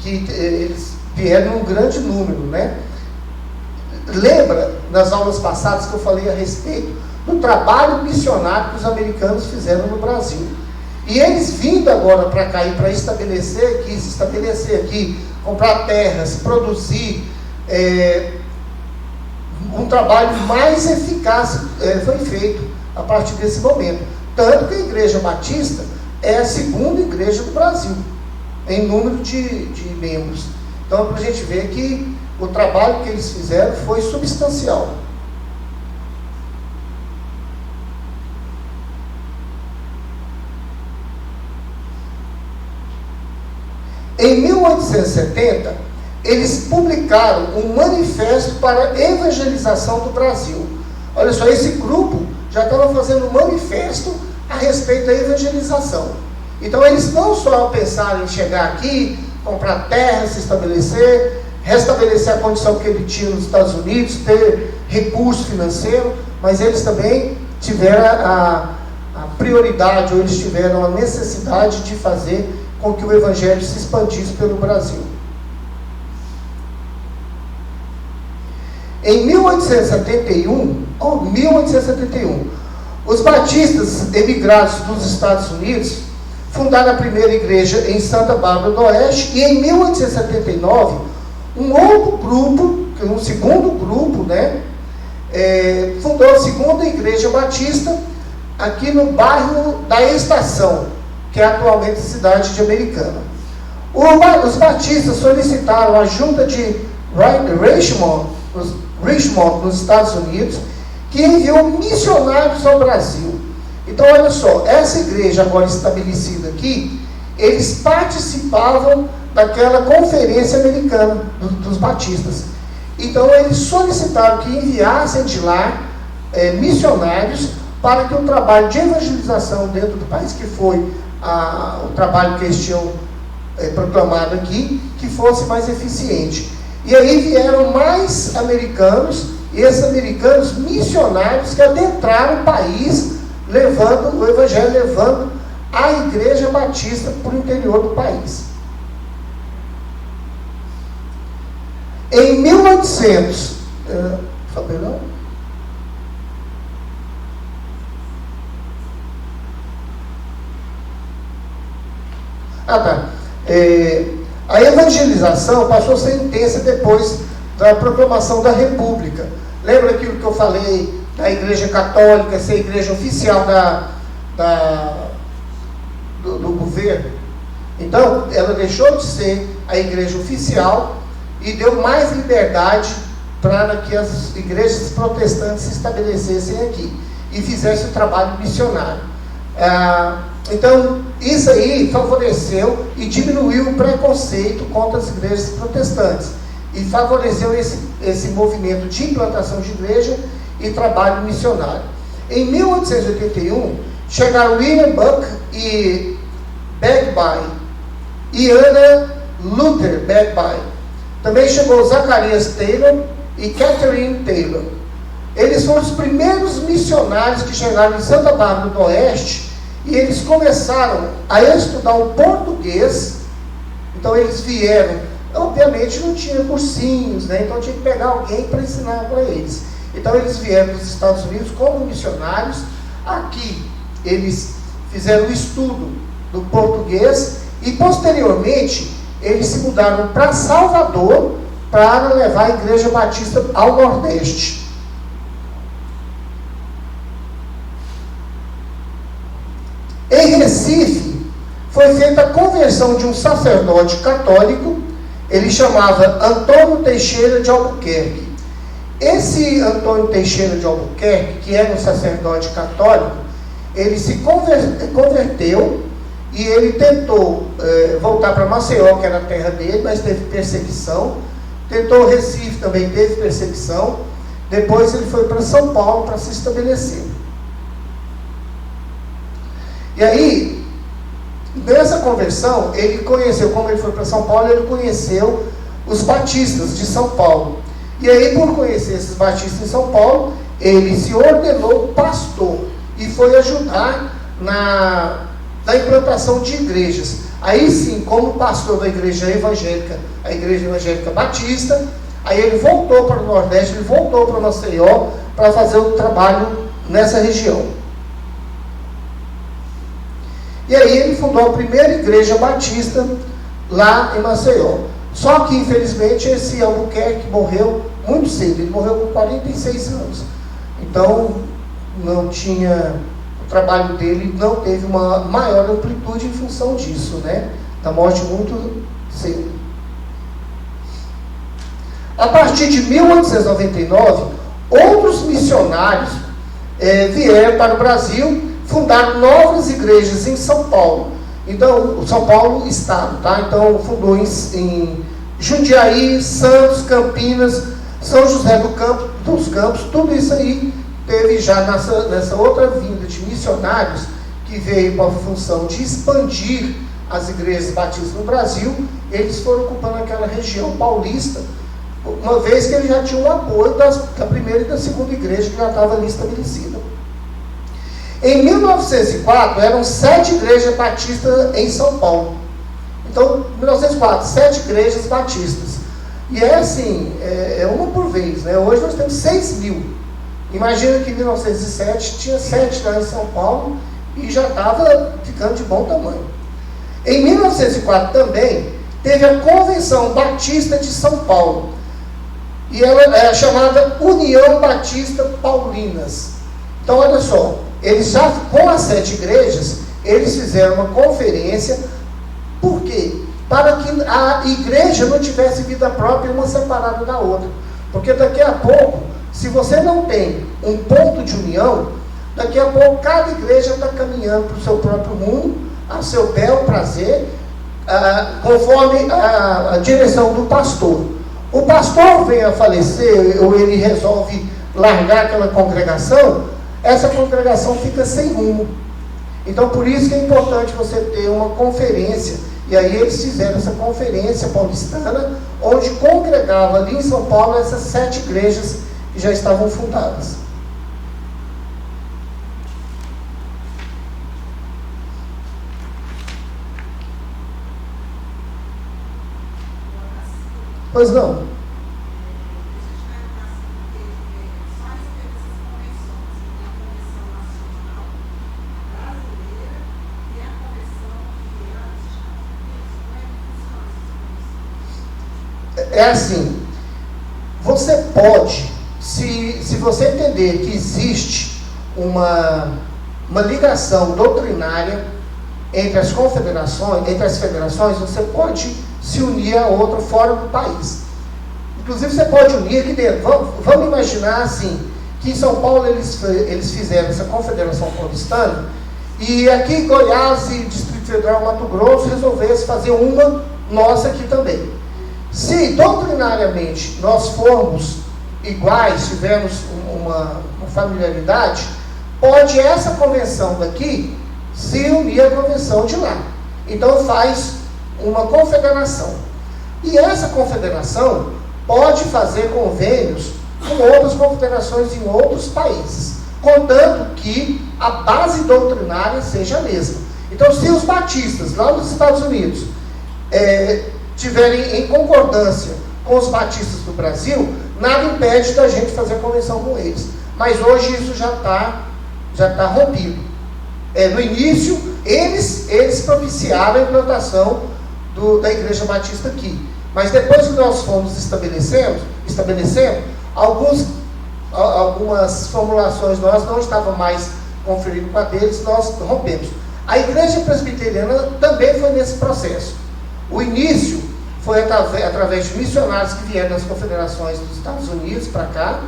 Speaker 1: eles vieram em um grande número, né? Lembra, nas aulas passadas, que eu falei a respeito do trabalho missionário que os americanos fizeram no Brasil. E eles vindo agora para cá e para se estabelecer aqui, comprar terras, produzir, um trabalho mais eficaz foi feito a partir desse momento. Tanto que a Igreja Batista é a segunda igreja do Brasil, em número de membros. Então, para a gente ver que o trabalho que eles fizeram foi substancial. Em 1870, eles publicaram um manifesto para a evangelização do Brasil. Olha só, esse grupo já estava fazendo um manifesto a respeito da evangelização. Então, eles não só pensaram em chegar aqui, comprar terra, se estabelecer, restabelecer a condição que ele tinha nos Estados Unidos, ter recurso financeiro, mas eles também tiveram a prioridade, ou eles tiveram a necessidade de fazer com que o Evangelho se expandisse pelo Brasil. Em 1871, os batistas emigrados dos Estados Unidos fundaram a primeira igreja em Santa Bárbara do Oeste, e em 1879, um segundo grupo, fundou a segunda igreja batista aqui no bairro da Estação, que é atualmente a cidade de Americana. Os batistas solicitaram a junta de Richmond, nos Estados Unidos, que enviou missionários ao Brasil. Então, olha só, essa igreja agora estabelecida aqui, eles participavam daquela conferência americana dos batistas. Então, eles solicitaram que enviassem de lá missionários para que o trabalho de evangelização dentro do país, que foi o trabalho que eles tinham proclamado aqui, que fosse mais eficiente. E aí vieram mais americanos, e esses americanos missionários que adentraram o país, levando o evangelho, levando a igreja batista para o interior do país. Em 1800, a evangelização passou a ser intensa depois da proclamação da República. Lembra aquilo que eu falei da Igreja Católica ser a igreja oficial do governo? Então, ela deixou de ser a igreja oficial e deu mais liberdade para que as igrejas protestantes se estabelecessem aqui e fizessem o trabalho missionário. Então, isso aí favoreceu e diminuiu o preconceito contra as igrejas protestantes e favoreceu esse movimento de implantação de igreja e trabalho missionário. Em 1881, chegaram William Buck e Bagby e Anna Luther Bagby. Também chegou Zacarias Taylor e Catherine Taylor. Eles foram os primeiros missionários que chegaram em Santa Bárbara do Oeste, e eles começaram a estudar o português. Então eles vieram, obviamente não tinha cursinhos, então tinha que pegar alguém para ensinar para eles. Então eles vieram dos Estados Unidos como missionários. Aqui eles fizeram o estudo do português e posteriormente eles se mudaram para Salvador para levar a Igreja Batista ao Nordeste. Em Recife, foi feita a conversão de um sacerdote católico, ele chamava Antônio Teixeira de Albuquerque. Esse Antônio Teixeira de Albuquerque, que era um sacerdote católico, ele se converteu e ele tentou voltar para Maceió, que era a terra dele, mas teve perseguição. Tentou Recife, também teve perseguição. Depois ele foi para São Paulo para se estabelecer. E aí, nessa conversão, ele conheceu, como ele foi para São Paulo, ele conheceu os batistas de São Paulo. E aí, por conhecer esses batistas em São Paulo, ele se ordenou pastor e foi ajudar na implantação de igrejas. Aí sim, como pastor da igreja evangélica, a igreja evangélica batista, aí ele voltou para o Nordeste, ele voltou para Maceió para fazer o trabalho nessa região. E aí ele fundou a primeira igreja batista lá em Maceió. Só que, infelizmente, esse Albuquerque morreu muito cedo. Ele morreu com 46 anos. Então, não tinha... O trabalho dele não teve uma maior amplitude em função disso, da morte muito cedo. A partir de 1899, outros missionários vieram para o Brasil, fundaram novas igrejas em São Paulo.
Speaker 2: Então, São Paulo, estado, tá? Então, fundou em Jundiaí, Santos, Campinas, São José dos Campos, tudo isso aí teve já nessa outra vinda de missionários que veio com a função de expandir as igrejas batistas no Brasil. Eles foram ocupando aquela região paulista, uma vez que eles já tinham o apoio da primeira e da segunda igreja que já estava ali estabelecida. Em 1904, eram 7 igrejas batistas em São Paulo. Então, em 1904, 7 igrejas batistas. E é assim, é uma por vez, né? Hoje nós temos 6.000. Imagina que em 1907 tinha 7 lá em São Paulo e já estava ficando de bom tamanho. Em 1904 também teve a Convenção Batista de São Paulo. E ela é chamada União Batista Paulinas. Então, olha só, eles já, com as 7 igrejas, eles fizeram uma conferência. Por quê? Para que a igreja não tivesse vida própria, uma separada da outra. Porque daqui a pouco, se você não tem um ponto de união, daqui a pouco cada igreja está caminhando para o seu próprio rumo, a seu bel prazer, conforme a direção do pastor. O pastor vem a falecer, ou ele resolve largar aquela congregação, essa congregação fica sem rumo. Então, por isso que é importante você ter uma conferência. E aí eles fizeram essa conferência paulistana, onde congregava ali em São Paulo essas 7 igrejas que já estavam fundadas. Pois não. É assim, você pode, se você entender que existe uma ligação doutrinária entre as confederações, entre as federações, você pode se unir a outra fora do país. Inclusive você pode unir aqui dentro. Vamos imaginar assim, que em São Paulo eles fizeram essa confederação paulistana, e aqui em Goiás e Distrito Federal, Mato Grosso, resolvesse fazer uma nossa aqui também. Se doutrinariamente nós formos iguais, tivermos uma familiaridade, pode essa convenção daqui se unir à convenção de lá. Então faz uma confederação. E essa confederação pode fazer convênios com outras confederações em outros países, contanto que a base doutrinária seja a mesma. Então, se os batistas lá nos Estados Unidos tiverem em concordância com os batistas do Brasil, nada impede da gente fazer a convenção com eles. Mas hoje isso já está rompido. No início, eles propiciaram a implantação da Igreja Batista aqui. Mas depois que nós fomos estabelecendo, algumas formulações nossas não estavam mais conferindo com a deles, nós rompemos. A Igreja Presbiteriana também foi nesse processo. O início foi através de missionários que vieram das confederações dos Estados Unidos para cá,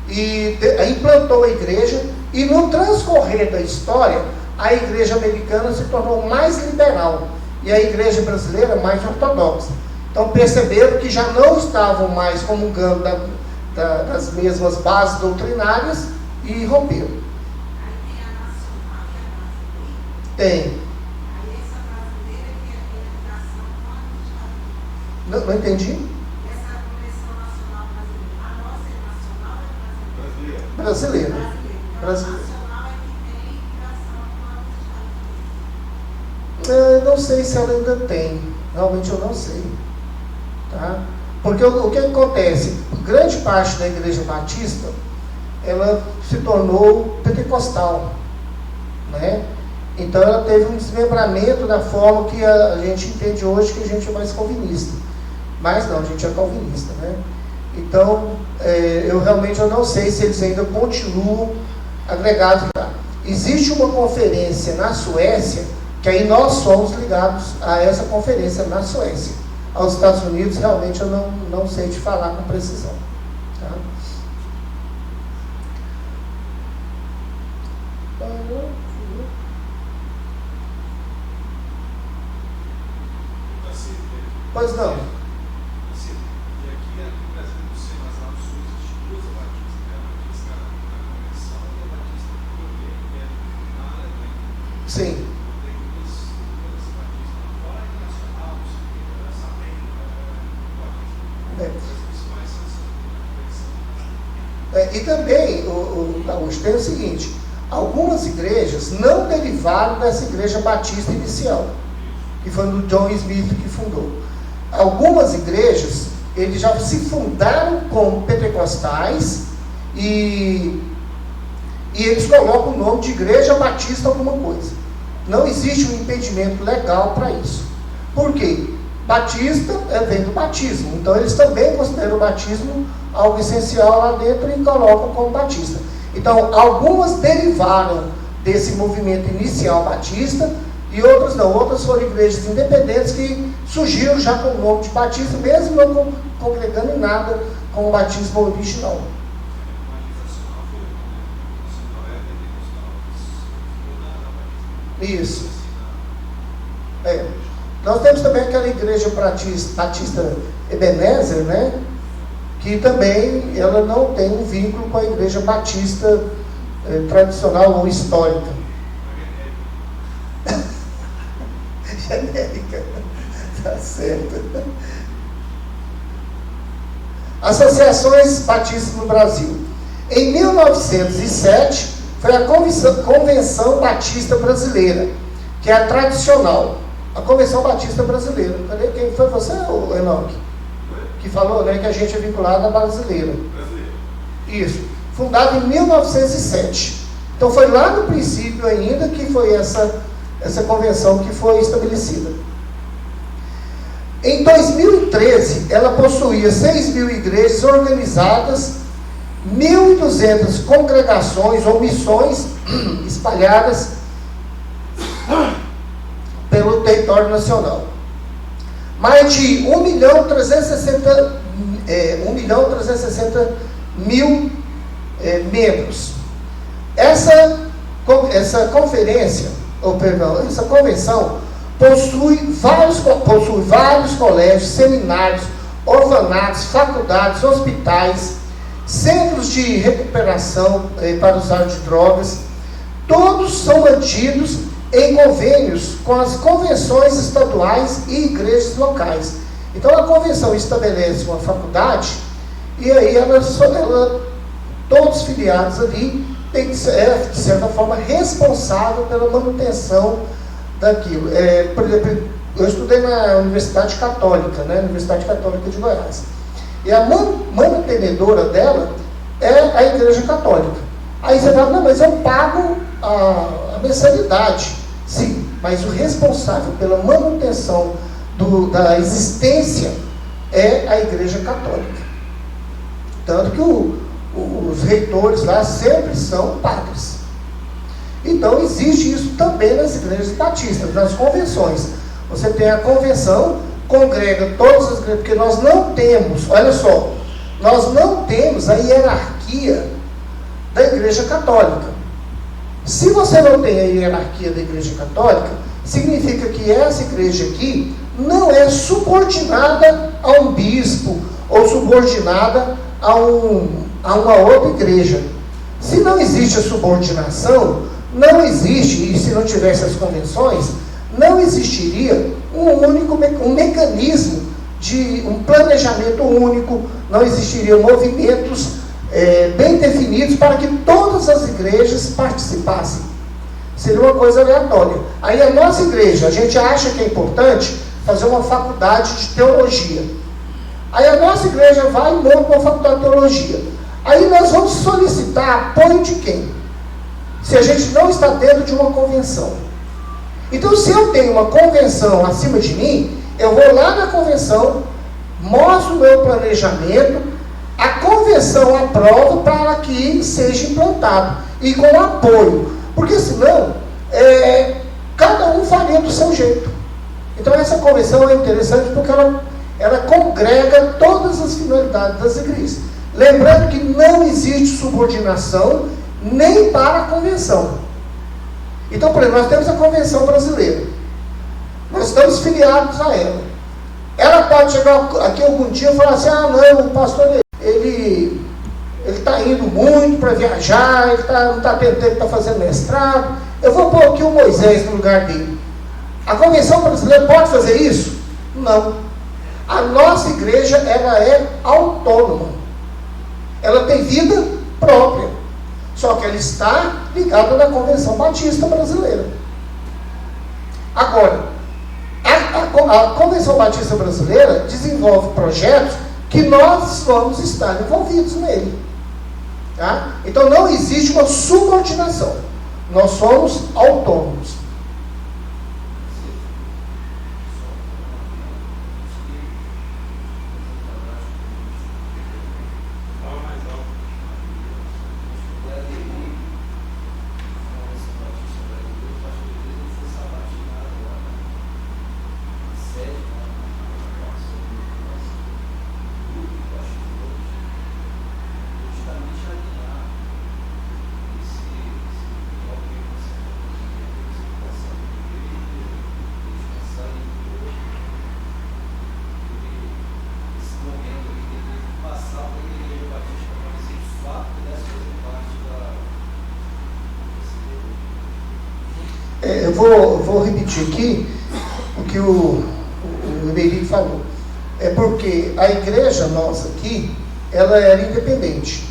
Speaker 2: e implantou a igreja, e no transcorrer da história, a igreja americana se tornou mais liberal, e a igreja brasileira mais ortodoxa. Então perceberam que já não estavam mais comungando das mesmas bases doutrinárias e romperam.
Speaker 3: Aí tem a nacional e a brasileira.
Speaker 2: Tem.
Speaker 3: Aí essa brasileira que é a ligação com a Estados Unidos.
Speaker 2: Não entendi?
Speaker 3: Essa convenção nacional brasileira. A nossa é nacional ou é brasileira?
Speaker 2: Brasileira.
Speaker 3: Então,
Speaker 2: Brasileira.
Speaker 3: a nacional é que tem ligação com a dos Estados Unidos.
Speaker 2: Eu não sei se ela ainda tem. Realmente eu não sei. Tá? Porque o que acontece? Grande parte da Igreja Batista, ela se tornou pentecostal, né? Então ela teve um desmembramento da forma que a gente entende hoje, que a gente é mais calvinista. Mas não, a gente é calvinista, né? Então, eu realmente não sei se eles ainda continuam agregados lá. Existe uma conferência na Suécia, que aí nós somos ligados a essa conferência na Suécia. Aos Estados Unidos, realmente eu não sei te falar com precisão. Tá?
Speaker 1: Pois não.
Speaker 4: Sim. E aqui no Brasil, não sei, mas lá no Sul existe duas batistas, que é a batista na convenção e a batista do governo, que é na Alemanha.
Speaker 1: Sim.
Speaker 4: Tem duas batistas lá fora, internacional, não sei o que, essa tem batista. As principais são essas na convenção.
Speaker 1: E também, Augusto, tem o seguinte, algumas igrejas não derivaram dessa igreja batista inicial, que foi do John Smith que fundou. Algumas igrejas, eles já se fundaram como pentecostais e eles colocam o nome de igreja batista alguma coisa. Não existe um impedimento legal para isso. Por quê? Batista vem do batismo, então eles também consideram o batismo algo essencial lá dentro e colocam como batista. Então, algumas derivaram desse movimento inicial batista e outras não. Outras foram igrejas independentes que surgiram já com o nome de batismo, mesmo não congregando em nada com o batismo original. Isso. Nós temos também aquela igreja batista Ebenezer, né? Que também ela não tem um vínculo com a igreja batista tradicional ou histórica. Genérica. Tá certo. Associações batistas no Brasil. Em 1907, foi a Convenção Batista Brasileira, que é a tradicional. A Convenção Batista Brasileira. Cadê? Quem foi você, Enoque? Que falou, né, que a gente é vinculado à brasileira. Isso. Fundada em 1907. Então foi lá no princípio ainda que foi essa convenção que foi estabelecida. Em 2013, ela possuía 6.000 igrejas organizadas, 1.200 congregações ou missões espalhadas pelo território nacional. Mais de 1.360.000 membros. Essa convenção possui vários colégios, seminários, orfanatos, faculdades, hospitais, centros de recuperação para o usuário de drogas. Todos são mantidos em convênios com as convenções estaduais e igrejas locais. Então a convenção estabelece uma faculdade e aí todos filiados ali têm que ser, de certa forma, responsável pela manutenção daquilo. Por exemplo, eu estudei na Universidade Católica, né, Universidade Católica de Goiás. E a mantenedora dela é a Igreja Católica. Aí você fala, não, mas eu pago a mensalidade. Sim, mas o responsável pela manutenção da existência é a Igreja Católica. Tanto que os reitores lá sempre são padres. Então existe isso também nas igrejas batistas, nas convenções. Você tem a convenção, congrega todas as igrejas, porque nós não temos, olha só, nós não temos a hierarquia da Igreja Católica. Se você não tem a hierarquia da Igreja Católica, significa que essa igreja aqui não é subordinada a um bispo ou subordinada a uma outra igreja. Se não existe a subordinação, não existe, e se não tivesse as convenções, não existiria um mecanismo de um planejamento único, não existiriam movimentos bem definidos para que todas as igrejas participassem. Seria uma coisa aleatória. Aí a nossa igreja, a gente acha que é importante fazer uma faculdade de teologia. Aí a nossa igreja vai e monta uma faculdade de teologia. Aí nós vamos solicitar apoio de quem? Se a gente não está dentro de uma convenção. Então, se eu tenho uma convenção acima de mim, eu vou lá na convenção, mostro o meu planejamento, a convenção aprova para que seja implantado, e com apoio, porque senão, cada um faria do seu jeito. Então essa convenção é interessante porque ela congrega todas as finalidades das igrejas. Lembrando que não existe subordinação nem para a convenção. Então, por exemplo, nós temos a Convenção Brasileira. Nós estamos filiados a ela.
Speaker 2: Ela pode chegar aqui algum dia e falar assim, ah não, o pastor, ele está indo muito para viajar, ele não está tendo tempo para fazer mestrado, eu vou pôr aqui o Moisés no lugar dele. A Convenção Brasileira pode fazer isso? Não. A nossa igreja, ela é autônoma. Ela tem vida própria. Só que ela está ligada na Convenção Batista Brasileira. Agora, a Convenção Batista Brasileira desenvolve projetos que nós vamos estar envolvidos nele. Tá? Então não existe uma subordinação. Nós somos autônomos. Eu vou repetir aqui o que o Eberito falou. É porque a igreja nossa aqui, ela era independente.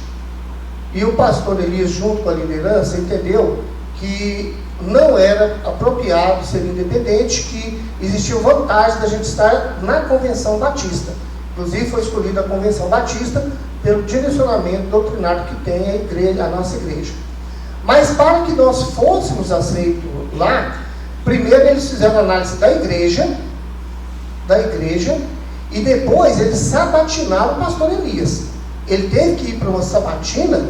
Speaker 2: E o pastor Elias, junto com a liderança, entendeu que não era apropriado ser independente, que existia vantagem da gente estar na Convenção Batista. Inclusive foi escolhida a Convenção Batista pelo direcionamento doutrinário que tem a igreja, a nossa igreja. Mas para que nós fôssemos aceitos lá, primeiro eles fizeram análise da igreja, e depois eles sabatinaram o pastor Elias. Ele teve que ir para uma sabatina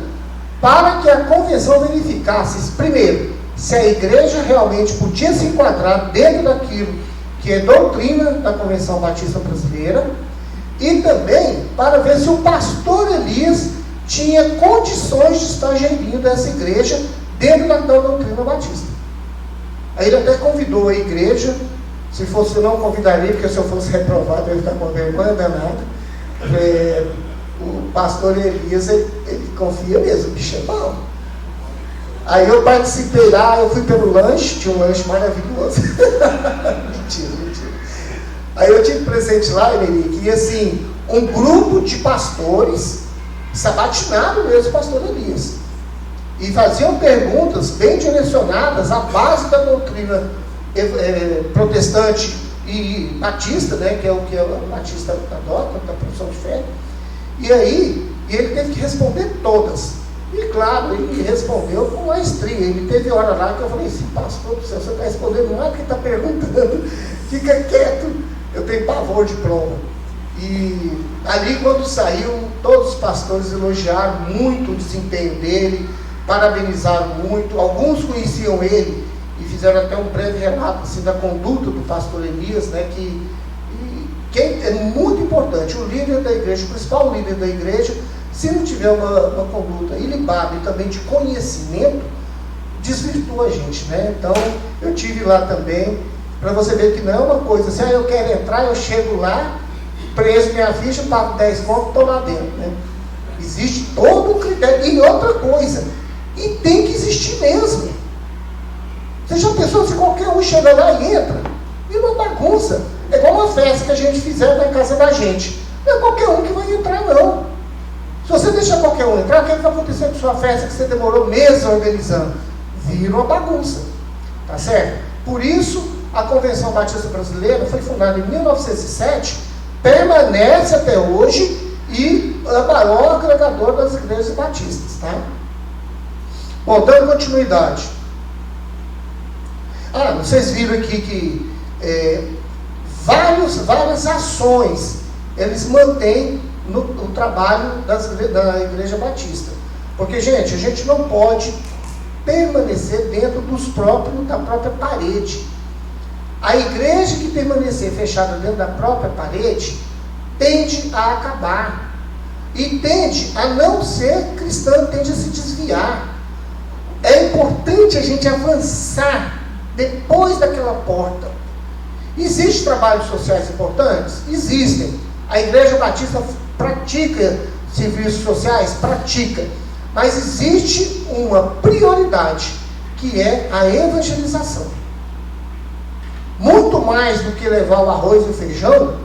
Speaker 2: para que a convenção verificasse, primeiro, se a igreja realmente podia se enquadrar dentro daquilo que é doutrina da Convenção Batista Brasileira, e também para ver se o pastor Elias tinha condições de estar gerindo essa igreja dentro da doutrina batista. Aí ele até convidou a igreja, se fosse eu não convidaria, porque se eu fosse reprovado eu ia ficar com vergonha danada. O pastor Elias, ele confia mesmo, o bicho é bom. Aí eu participei lá, eu fui pelo lanche, tinha um lanche maravilhoso. Mentira. Aí eu tive presente lá, Emerick, e assim, um grupo de pastores sabatinaram mesmo o pastor Elias. E faziam perguntas bem direcionadas à base da doutrina protestante e batista, né, que é o que o batista adota, da profissão de fé. E aí, ele teve que responder todas. E claro, ele respondeu com maestria. Ele teve hora lá que eu falei assim, pastor do céu, você está respondendo nada que está perguntando, fica quieto, eu tenho pavor de prova. E ali, quando saiu, todos os pastores elogiaram muito o desempenho dele, parabenizaram muito, alguns conheciam ele e fizeram até um breve relato assim, da conduta do pastor Elias, né, que é muito importante. O líder da igreja, o principal líder da igreja, se não tiver uma conduta ilibada e também de conhecimento, desvirtua a gente, né? Então, eu tive lá também, para você ver que não é uma coisa assim, eu quero entrar, eu chego lá, preço minha ficha, pago 10 contos, estou lá dentro, né? Existe todo um critério. E outra coisa, e tem que existir mesmo. Você já pensou se qualquer um chega lá e entra? E uma bagunça. É igual uma festa que a gente fizer na casa da gente. Não é qualquer um que vai entrar, não. Se você deixar qualquer um entrar, o que vai acontecer com sua festa que você demorou meses organizando? Vira uma bagunça. Tá certo? Por isso, a Convenção Batista Brasileira foi fundada em 1907, permanece até hoje e é o maior agregador das igrejas batistas. Tá? Bom, dando continuidade. Vocês viram aqui que várias ações eles mantêm no trabalho da Igreja Batista. Porque, gente, a gente não pode permanecer dentro da própria parede. A igreja que permanecer fechada dentro da própria parede tende a acabar. E tende a não ser cristã, tende a se desviar. É importante a gente avançar depois daquela porta. Existem trabalhos sociais importantes? Existem. A Igreja Batista pratica serviços sociais? Pratica. Mas existe uma prioridade, que é a evangelização. Muito mais do que levar o arroz e o feijão,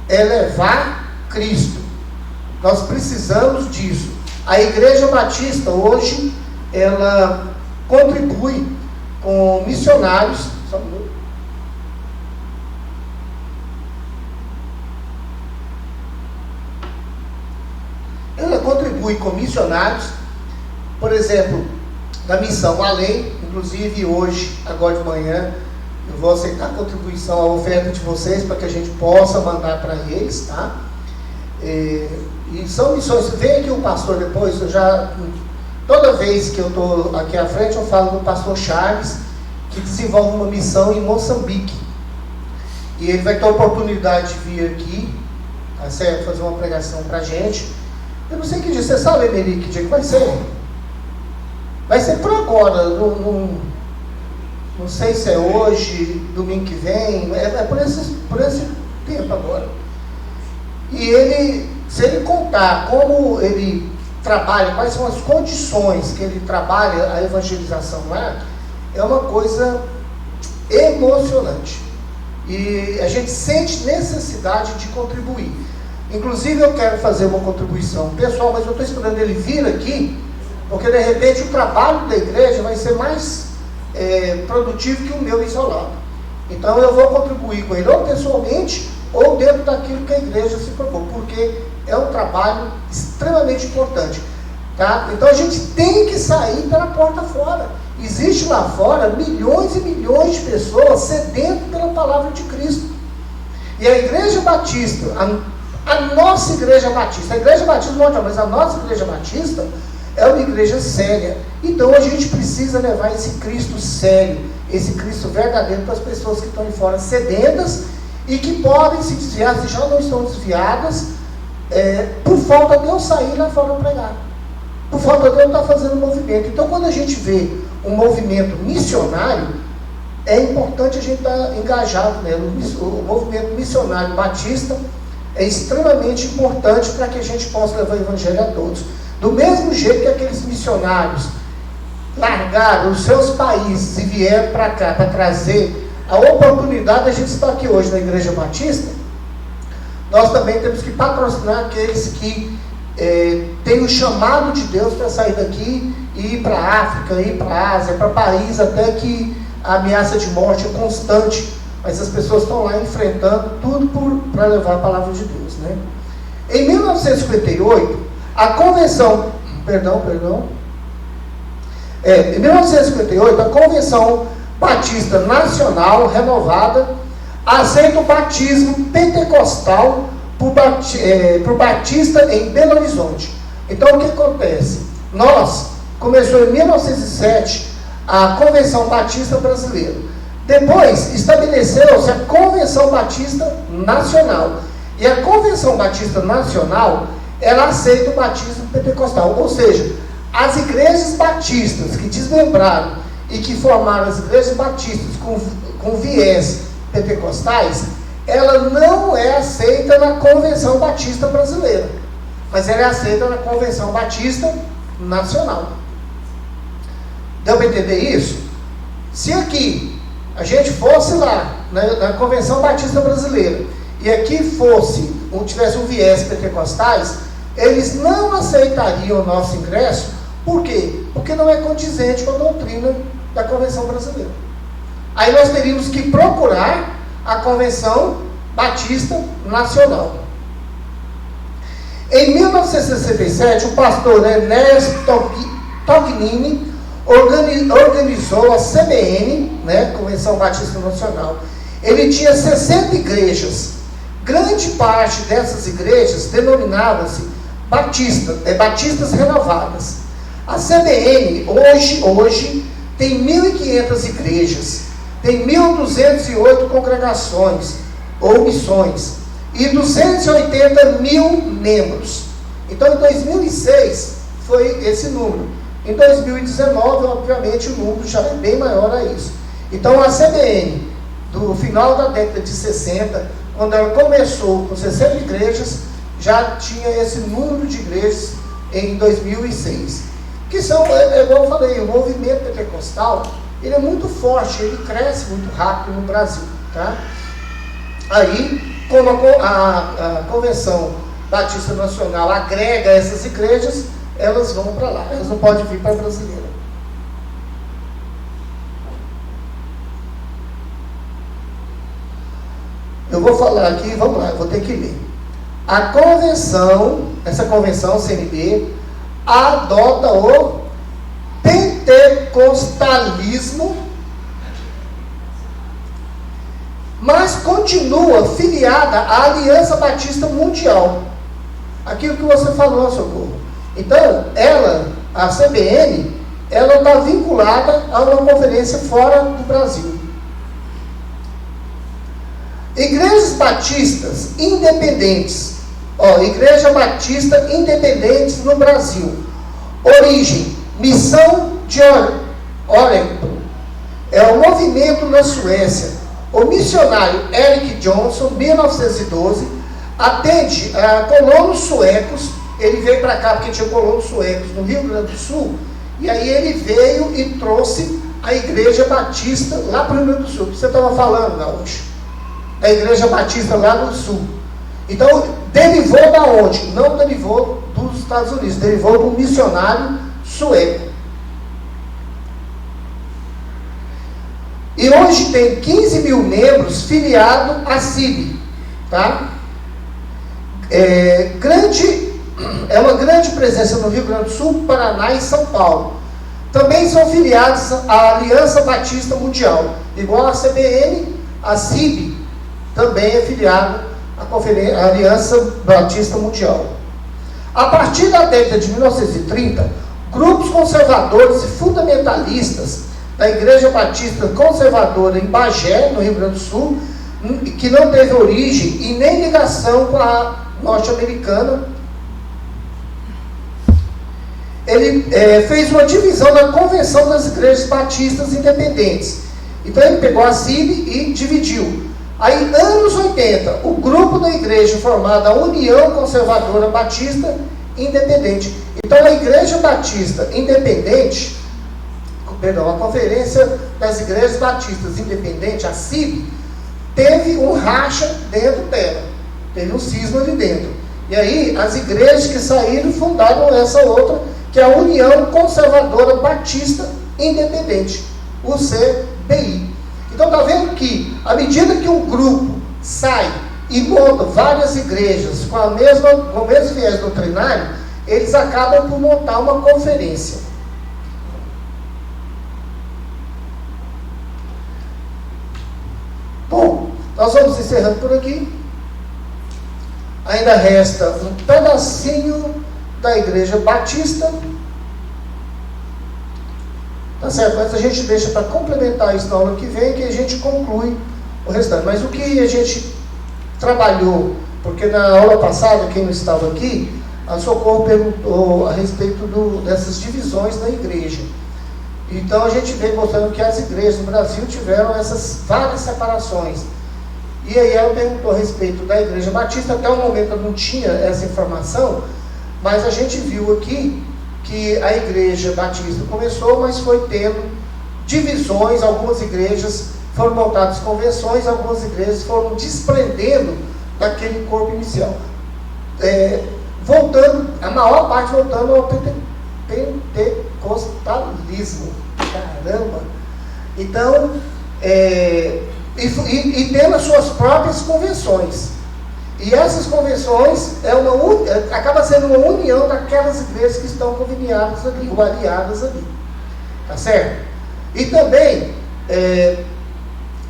Speaker 2: é levar Cristo. Nós precisamos disso. A Igreja Batista hoje, ela contribui com missionários. Só um minuto. Ela contribui com missionários, por exemplo, da missão Além. Inclusive hoje, agora de manhã, eu vou aceitar a contribuição, a oferta de vocês, para que a gente possa mandar para eles, tá? E são missões. Vem aqui o pastor depois, toda vez que eu estou aqui à frente, eu falo do pastor Charles, que desenvolve uma missão em Moçambique. E ele vai ter a oportunidade de vir aqui, tá certo? Fazer uma pregação para a gente. Eu não sei que dia, você sabe, Emeli, que dia que vai ser? Vai ser por agora, não sei se é hoje, domingo que vem, é por esse tempo agora. E ele, se ele contar como ele trabalha, quais são as condições que ele trabalha a evangelização lá, é uma coisa emocionante. E a gente sente necessidade de contribuir. Inclusive eu quero fazer uma contribuição pessoal, mas eu estou esperando ele vir aqui, porque de repente o trabalho da igreja vai ser mais produtivo que o meu isolado. Então eu vou contribuir com ele, ou pessoalmente, ou dentro daquilo que a igreja se propôs, porque é um trabalho extremamente importante. Tá? Então a gente tem que sair pela porta fora. Existe lá fora milhões e milhões de pessoas sedentas pela palavra de Cristo. E a Igreja Batista, a nossa Igreja Batista, a Igreja Batista não é, mas a nossa Igreja Batista é uma igreja séria. Então a gente precisa levar esse Cristo sério, esse Cristo verdadeiro para as pessoas que estão aí fora sedentas e que podem se desviar, se já não estão desviadas, por falta de eu sair lá fora pregar, por falta de eu estar fazendo movimento. Então quando a gente vê um movimento missionário, é importante a gente estar engajado nele. O movimento missionário batista é extremamente importante para que a gente possa levar o evangelho a todos. Do mesmo jeito que aqueles missionários largaram os seus países e vieram para cá para trazer a oportunidade de a gente estar aqui hoje na Igreja Batista, nós também temos que patrocinar aqueles que têm o chamado de Deus para sair daqui e ir para a África, ir para a Ásia, para países até que a ameaça de morte é constante, mas as pessoas estão lá enfrentando tudo para levar a palavra de Deus, né? Em 1958, a Convenção, em 1958, a Convenção Batista Nacional renovada aceita o batismo pentecostal por batista em Belo Horizonte. Então o que acontece? Começou em 1907 a Convenção Batista Brasileira. Depois estabeleceu-se a Convenção Batista Nacional. E a Convenção Batista Nacional, ela aceita o batismo pentecostal. Ou seja, as igrejas batistas que desmembraram e que formaram as igrejas batistas com viés pentecostais, ela não é aceita na Convenção Batista Brasileira, mas ela é aceita na Convenção Batista Nacional. Deu para entender isso? Se aqui a gente fosse lá na Convenção Batista Brasileira e aqui tivesse um viés pentecostais, eles não aceitariam o nosso ingresso. Por quê? Porque não é condizente com a doutrina da Convenção Brasileira. Aí nós teríamos que procurar a Convenção Batista Nacional. Em 1967, o pastor Ernesto Tognini organizou a CBN, Convenção Batista Nacional. Ele tinha 60 igrejas. Grande parte dessas igrejas denominavam-se batistas renovadas. A CBN hoje tem 1.500 igrejas, tem 1.208 congregações ou missões e 280 mil membros. Então em 2006 foi esse número. Em 2019, obviamente, o número já é bem maior a isso. Então a CBN do final da década de 60, quando ela começou com 60 igrejas, já tinha esse número de igrejas em 2006. Que são, igual eu falei, o movimento pentecostal, ele é muito forte, ele cresce muito rápido no Brasil, tá? Aí, como a Convenção Batista Nacional agrega essas igrejas, elas vão para lá, elas não podem vir para a brasileira. Eu vou falar aqui, vamos lá, eu vou ter que ler. A convenção, essa convenção CNB, adota o pentecostalismo, mas continua filiada à Aliança Batista Mundial. Aquilo que você falou, Socorro. Então, ela, a CBN, ela está vinculada a uma conferência fora do Brasil. Igrejas batistas independentes. Igreja Batista Independentes no Brasil. Origem, Missão de Oregon. É um movimento na Suécia. O missionário Eric Johnson, 1912, atende a colonos suecos. Ele veio para cá porque tinha colonos suecos no Rio Grande do Sul. E aí ele veio e trouxe a Igreja Batista lá para o Rio Grande do Sul. Você estava falando, Gaúcho, da Igreja Batista lá no Sul. Então, derivou da onde? Não derivou dos Estados Unidos, derivou de um missionário sueco. E hoje tem 15 mil membros filiados à CIB, tá? É uma grande presença no Rio Grande do Sul, Paraná e São Paulo. Também são filiados à Aliança Batista Mundial. Igual a CBN, a CIB também é filiado à Aliança Batista Mundial. A partir da década de 1930, grupos conservadores e fundamentalistas da Igreja Batista Conservadora em Bagé, no Rio Grande do Sul, que não teve origem e nem ligação com a norte-americana, ele fez uma divisão na Convenção das Igrejas Batistas Independentes. Então ele pegou a CIB e dividiu. Aí, anos 80, o grupo da igreja formado a União Conservadora Batista Independente. Então a Igreja Batista Independente, a Conferência das Igrejas Batistas Independentes, a CIB, teve um racha dentro dela, teve um cisma ali dentro. E aí as igrejas que saíram fundaram essa outra, que é a União Conservadora Batista Independente, o CBI. Então está vendo que, à medida que um grupo sai e monta várias igrejas com o mesmo viés doutrinário, eles acabam por montar uma conferência. Bom, nós vamos encerrando por aqui. Ainda resta um pedacinho da Igreja Batista. Tá certo? Mas a gente deixa para complementar isso na aula que vem, que a gente conclui o restante. Mas o que a gente trabalhou, porque na aula passada, quem não estava aqui, a Socorro perguntou a respeito dessas divisões da igreja. Então a gente vem mostrando que as igrejas no Brasil tiveram essas várias separações. E aí ela perguntou a respeito da Igreja Batista. Até o momento eu não tinha essa informação, mas a gente viu aqui que a Igreja Batista começou, mas foi tendo divisões. Algumas igrejas foram montadas convenções, algumas igrejas foram desprendendo daquele corpo inicial, voltando, a maior parte voltando ao pentecostalismo. Caramba! Então, e tendo as suas próprias convenções. E essas convenções acaba sendo uma união daquelas igrejas que estão conveniadas ali, ou aliadas ali. Tá certo? E também,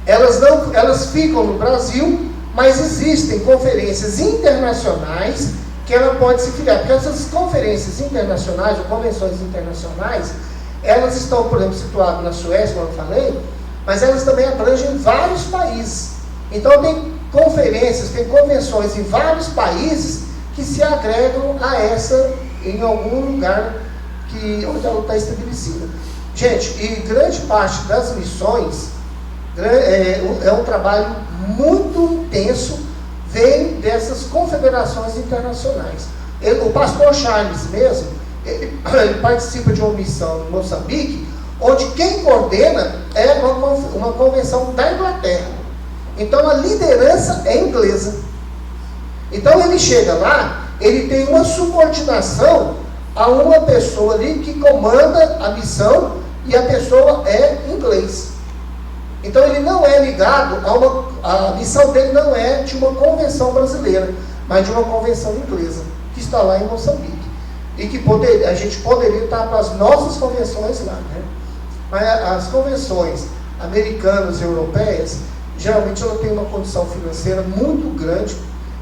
Speaker 2: elas ficam no Brasil, mas existem conferências internacionais que ela pode se filiar. Porque essas conferências internacionais, ou convenções internacionais, elas estão, por exemplo, situadas na Suécia, como eu falei, mas elas também abrangem vários países. Então tem conferências, tem convenções em vários países que se agregam a essa em algum lugar onde ela está estabelecida. Gente, e grande parte das missões É um trabalho muito intenso, veio dessas confederações internacionais. O pastor Charles mesmo, ele participa de uma missão em Moçambique, onde quem coordena é uma convenção da Inglaterra. Então a liderança é inglesa. Então ele chega lá, ele tem uma subordinação a uma pessoa ali que comanda a missão, e a pessoa é inglês. Então ele não é ligado a missão dele não é de uma convenção brasileira, mas de uma convenção inglesa, que está lá em Moçambique. E que a gente poderia estar para as nossas convenções lá, né? Mas as convenções americanas e europeias, geralmente ela tem uma condição financeira muito grande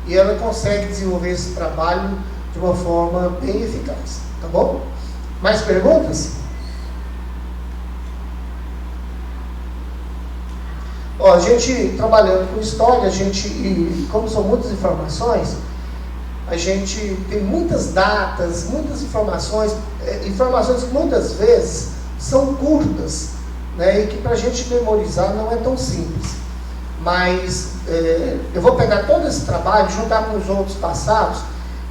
Speaker 2: e ela consegue desenvolver esse trabalho de uma forma bem eficaz, tá bom? Mais perguntas? Ó, a gente trabalhando com história, e como são muitas informações, a gente tem muitas datas, muitas informações que muitas vezes são curtas, né, e que para a gente memorizar não é tão simples. Mas eu vou pegar todo esse trabalho, juntar com os outros passados,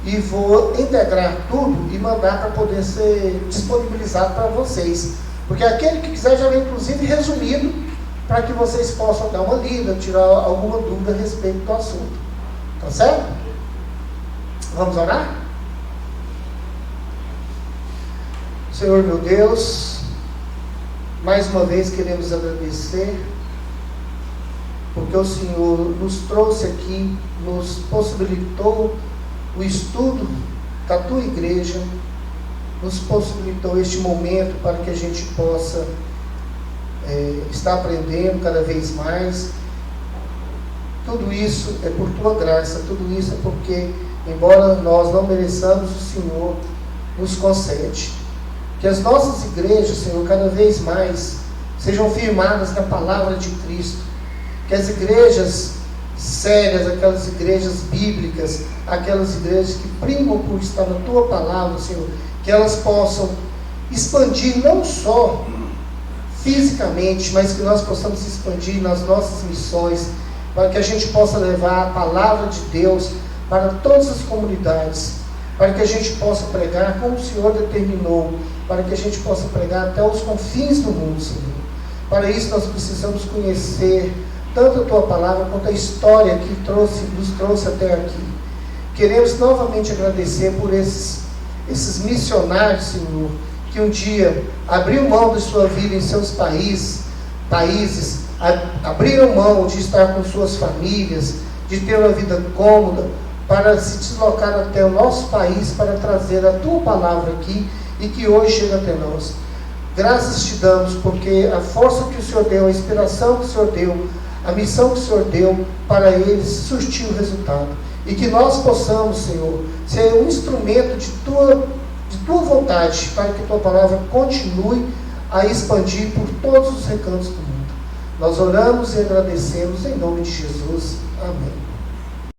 Speaker 2: e vou integrar tudo e mandar para poder ser disponibilizado para vocês. Porque aquele que quiser já vem inclusive resumido, para que vocês possam dar uma lida, tirar alguma dúvida a respeito do assunto. Tá certo? Vamos orar? Senhor meu Deus, mais uma vez queremos agradecer, porque o Senhor nos trouxe aqui, nos possibilitou o estudo da Tua Igreja, nos possibilitou este momento para que a gente possa estar aprendendo cada vez mais. Tudo isso é por Tua graça, tudo isso é porque, embora nós não mereçamos, o Senhor nos concede. Que as nossas igrejas, Senhor, cada vez mais sejam firmadas na palavra de Cristo. Que as igrejas sérias, aquelas igrejas bíblicas, aquelas igrejas que primam por estar na Tua palavra, Senhor, que elas possam expandir não só fisicamente, mas que nós possamos expandir nas nossas missões, para que a gente possa levar a palavra de Deus para todas as comunidades, para que a gente possa pregar como o Senhor determinou, para que a gente possa pregar até os confins do mundo, Senhor. Para isso nós precisamos conhecer tanto a Tua palavra quanto a história que nos trouxe até aqui. Queremos novamente agradecer por esses missionários, Senhor, que um dia abriram mão de sua vida em seus países, abriram mão de estar com suas famílias, de ter uma vida cômoda, para se deslocar até o nosso país, para trazer a Tua palavra aqui, e que hoje chega até nós. Graças te damos, porque a força que o Senhor deu, a inspiração que o Senhor deu, a missão que o Senhor deu para eles surtiu o resultado. E que nós possamos, Senhor, ser um instrumento de Tua vontade, para que Tua palavra continue a expandir por todos os recantos do mundo. Nós oramos e agradecemos em nome de Jesus. Amém.